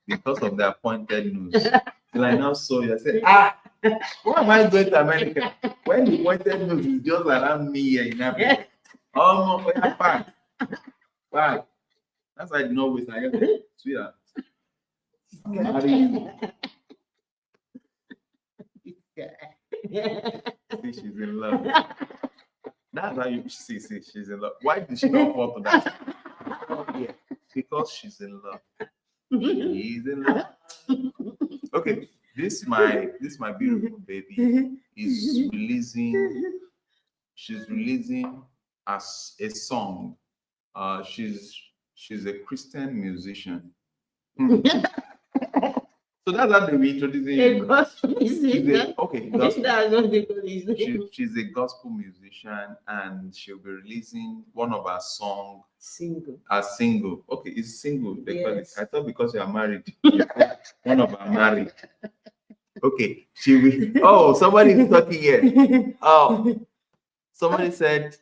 Because of their pointed nose. Till I now saw you, I said, why am I going to America? When the pointed nose is just around me here in Africa. Oh, no, back. Why? That's why I did not waste my time. Sweetheart. Marry you. See, she's in love. That's how you see she's in love. Why did she not fall to that? Yeah, because she's in love. She's in love. Okay, this my beautiful baby is releasing. She's releasing as a song. She's a Christian musician. So that's how they were introducing
A gospel musician.
Okay,
That's what they call his name.
she's a gospel musician, and she'll be releasing one of her songs.
Single.
A single. Okay, it's single. They call it.
Yes.
I thought because you are married. One of her married. Okay, she will. Oh, somebody is talking here. Oh, somebody said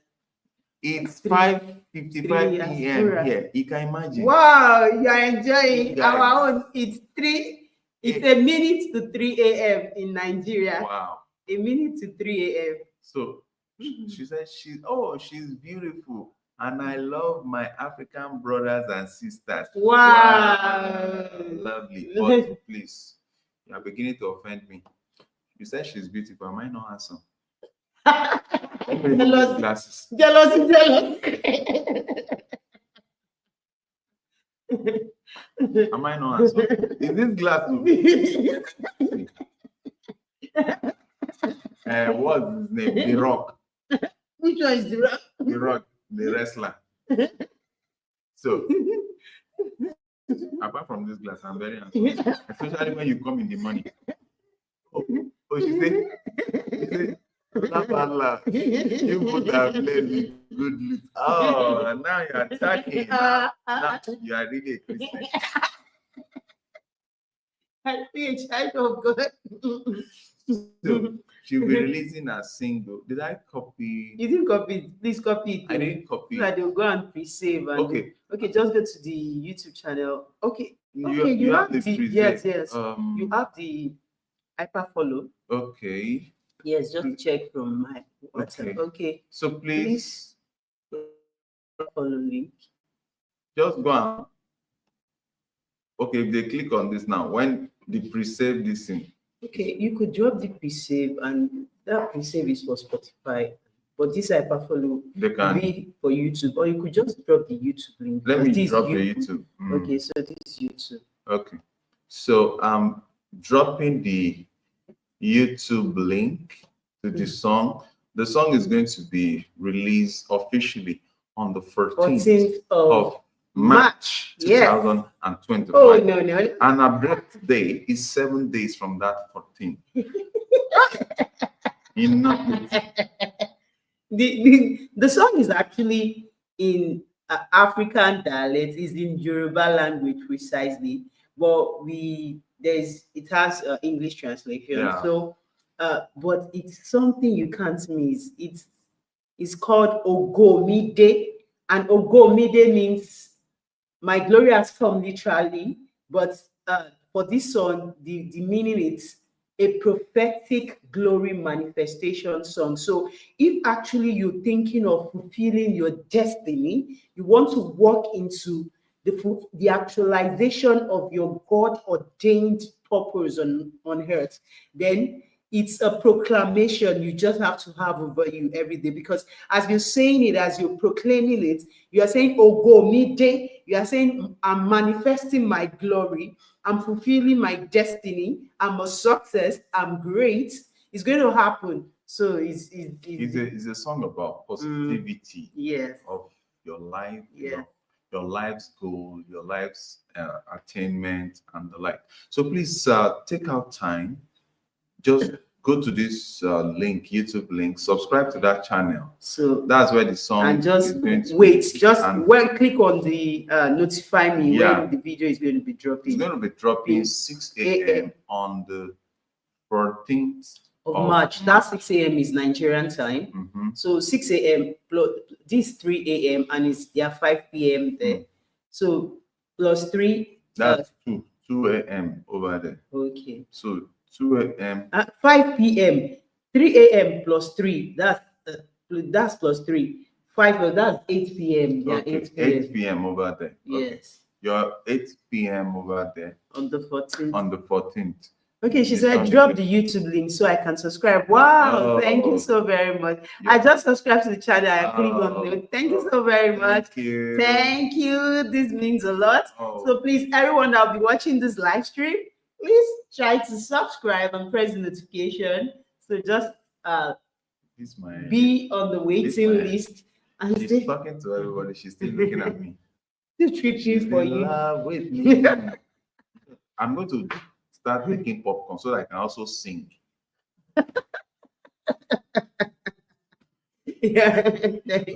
it's 5:55 p.m. here. You can imagine.
Wow, you are enjoying
Guys.
our own. It's 3. It's a minute to 3 a.m. in Nigeria.
Wow.
A minute to 3 a.m.
So she said she's beautiful. And I love my African brothers and sisters.
Wow.
Lovely. But please, you are beginning to offend me. You said she's beautiful. Am I not handsome?
Jealous.
Glasses.
Jealous.
Am I not handsome? Is this glass? What's his name? The Rock.
Which one is the Rock?
The Rock, the wrestler. So, apart from this glass, I'm very handsome, especially when you come in the morning. Oh, she said, laugh. You both have played with good loot. Oh, now you're attacking. Now you are really a Christian.
I be a child of God.
So she'll be releasing a single. Did I copy?
You didn't copy it. Please copy it.
I didn't copy.
So that they'll go and pre-save. And
Okay.
Okay, just go to the YouTube channel. Okay.
You have the
yes.
You
have the hyper follow.
Okay.
Yes, just check from my WhatsApp. Okay.
So please
follow link.
Just go on. Okay, if they click on this now, when they pre-save this thing.
Okay, you could drop the pre-save, and that pre-save is for Spotify, but this hyper follow
They can
be for YouTube, or you could just drop the YouTube link.
let me
This
drop the
YouTube.
YouTube.
Okay, so this is YouTube.
Okay, so I'm dropping the YouTube link to the song. The song is going to be released officially on the 14th of March 2025.
Oh, no.
And our birthday is 7 days from that 14.
The song is actually in African dialect, is in Yoruba language precisely, but we it has English translation.
Yeah.
So, but it's something you can't miss. It's called Ogomide, and Ogomide means my glory has come literally, but for this song, the meaning is a prophetic glory manifestation song. So if actually you're thinking of fulfilling your destiny, you want to walk into the actualization of your God ordained purpose on earth, then it's a proclamation you just have to have over you every day, because as you're saying it, as you're proclaiming it, you are saying, oh, go midday. You are saying, I'm manifesting my glory, I'm fulfilling my destiny, I'm a success, I'm great. It's going to happen. So
It's a song about positivity
yes,
of your life,
yeah.
your life's goal, your life's attainment, and the like. So please take out time, just go to this link, YouTube link, subscribe to that channel.
So
that's where the song
and just
is going to
wait,
be,
just
and
click on the notify me
Yeah.
when the video is going to be dropping.
it's going to be dropping
Yes.
6 a.m. on the 14th
of March. That 6 a.m. is Nigerian time.
Mhm.
So 6 a.m. plus this 3 a.m. and it's there 5 p.m. there. So plus 3.
That's 2 a.m. over there.
Okay.
So 2 a.m.
5 p.m. 3 a.m. plus 3. That's plus 3. 5 plus that's 8 p.m. Yeah,
Okay,
8 p.m.
8 p.m. over there. Okay.
Yes.
You're 8 p.m. over there
On the 14th.
on the 14th.
Okay, she
This
said
one
drop
is
the YouTube link so I can subscribe. Wow, thank you so very much. I just subscribed to the channel. I clicked on it. Thank you so very much.
Thank you.
Thank you. This means a lot.
Oh.
So please, everyone that'll be watching this live stream, please try to subscribe and press the notification. So just be on the waiting list. And
she's talking to everybody. She's still looking at me.
Still tricky for you.
Love with me. I'm going to start making popcorn so that I can also sing.
Yeah.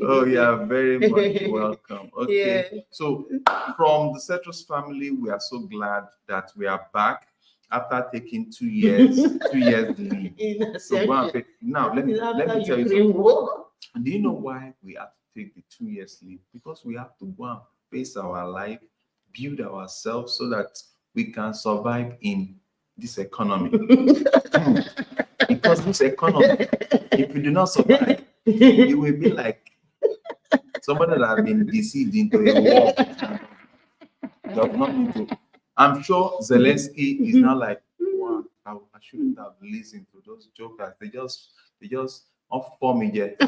Oh, yeah, very much welcome. Okay.
Yeah.
So from the Cetrus family, we are so glad that we are back after taking 2 years, 2 years leave. So now let me tell you something. Do you know why we have to take the 2 years leave? Because we have to go and face our life, build ourselves so that we can survive in this economy. Because this economy, if you do not survive, you will be like somebody that has been deceived into a war. Does not need to. I'm sure Zelensky is now like, wow, I shouldn't have listened to those jokers. They just off for me yet.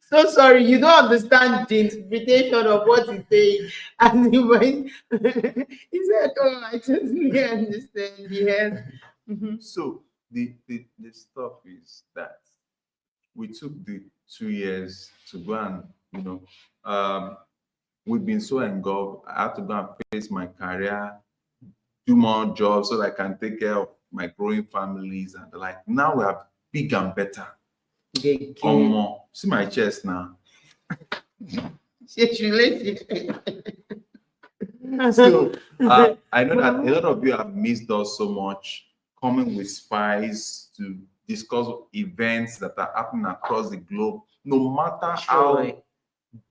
So sorry, you don't understand the interpretation of what he's saying. And he said, oh, I totally understand. Yes.
So the stuff is that we took the 2 years to go and we've been so engulfed. I had to go and face my career, do more jobs so that I can take care of my growing families and the like. Now we are big and better. See my chest now. So I know that a lot of you have missed us so much, coming with spies to discuss events that are happening across the globe. No matter how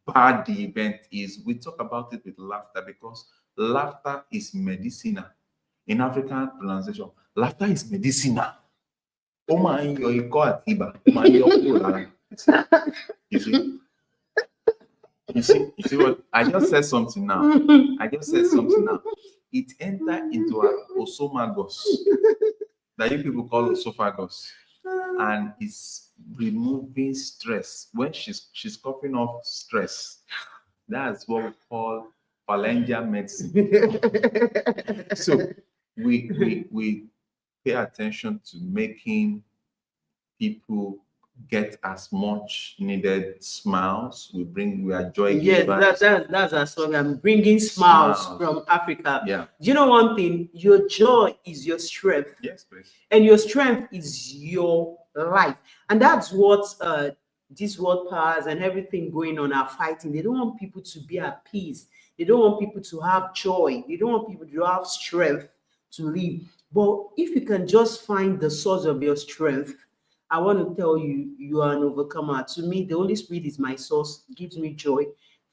bad the event is, we talk about it with laughter because laughter is medicinal. In African pronunciation, laughter is medicinal. You see? You see what I just said something now. It entered into our osophagus that you people call esophagus, and it's removing stress. When she's coughing off stress, that's what we call phalangeal medicine. So we pay attention to making people get as much needed smiles. We are joy
givers. Yes, that's our slogan. Bringing smiles from Africa.
Yeah.
Do you know one thing? Your joy is your strength.
Yes, please.
And your strength is your life. And that's what these world powers and everything going on are fighting. They don't want people to be at peace. They don't want people to have joy. They don't want people to have strength to live. But if you can just find the source of your strength, I want to tell you, you are an overcomer. To me, the Holy Spirit is my source, gives me joy.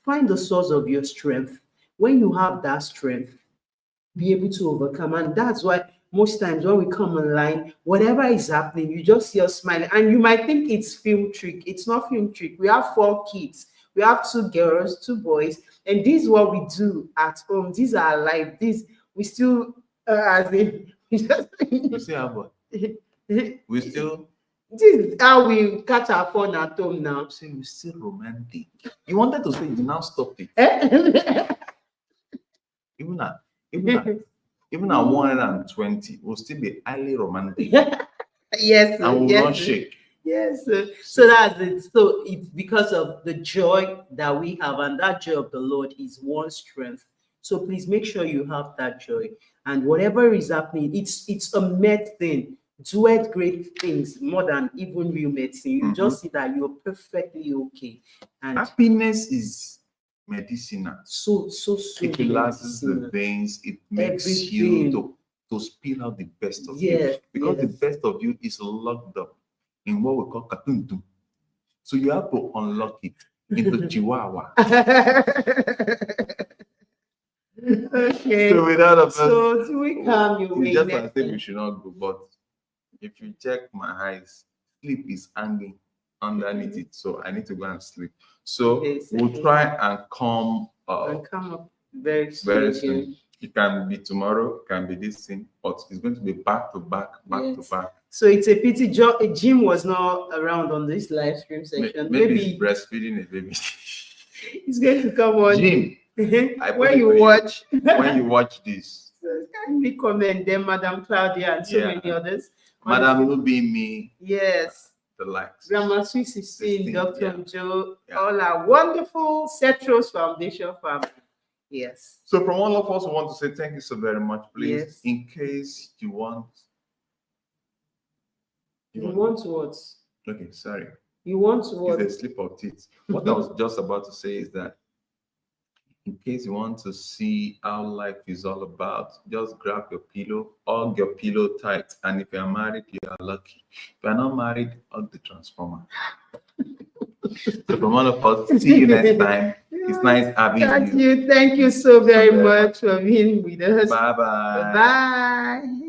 Find the source of your strength. When you have that strength, be able to overcome. And that's why most times when we come online, whatever is happening, you just see us smiling. And you might think it's film trick. It's not film trick. We have 4 kids. We have 2 girls, 2 boys. And this is what we do at home. These are our life. This, we still, as in,
You see how what? We still
this is how we catch our phone at home now.
say we're still romantic. You wanted to say you now stopped it. Even at even at 120, we'll still be highly romantic.
Yes,
And we'll
yes,
not shake.
yes. So that's it. So it's because of the joy that we have, and that joy of the Lord is one strength. So please make sure you have that joy. And whatever is happening, it's a med thing. Duet great things more than even real medicine. You just see that you're perfectly okay. And
Happiness is medicinal.
so
It relaxes the
medicinal.
veins. It makes
Everything.
you to spill out the best of
Yes,
you. Because the
yes.
best of you is locked up in what we call katuntu. So you have to unlock it into Chihuahua.
Okay.
So without a
So do we come your way
it's just
next
as if
time?
we should not go. But if you check my eyes, sleep is hanging underneath it. So I need to go and sleep. So
Yes,
we'll
okay.
try and come
And come up very soon.
very soon. It can be tomorrow, it can be this thing, but it's going to be back to back, back
Yes.
to back.
So it's a pity Jim was not around on this live stream section.
Maybe he's breastfeeding a baby.
he's going to come on.
Jim, I put
when
it
you
to you.
watch.
When you watch this,
Kindly comment them, Madam Claudia, and so
Yeah.
many others.
Madam Lubimi,
Yes.
the likes.
Grandma Swiss is seeing
16,
Dr.
yeah.
Joe,
Yeah.
all our wonderful Cetros Foundation family. Yes.
So from all of us, we want to say thank you so very much. Please,
Yes.
in case you want.
You want what?
Okay, sorry.
You want what?
It's a slip of teeth. What I was just about to say is that in case you want to see how life is all about, just grab your pillow, hug your pillow tight. And if you're married, you are lucky. If you're not married, hug the transformer. So from all of us, see you next time. It's nice having
Thank
you.
you. Thank you so very much for being with us.
Bye-bye.
Bye.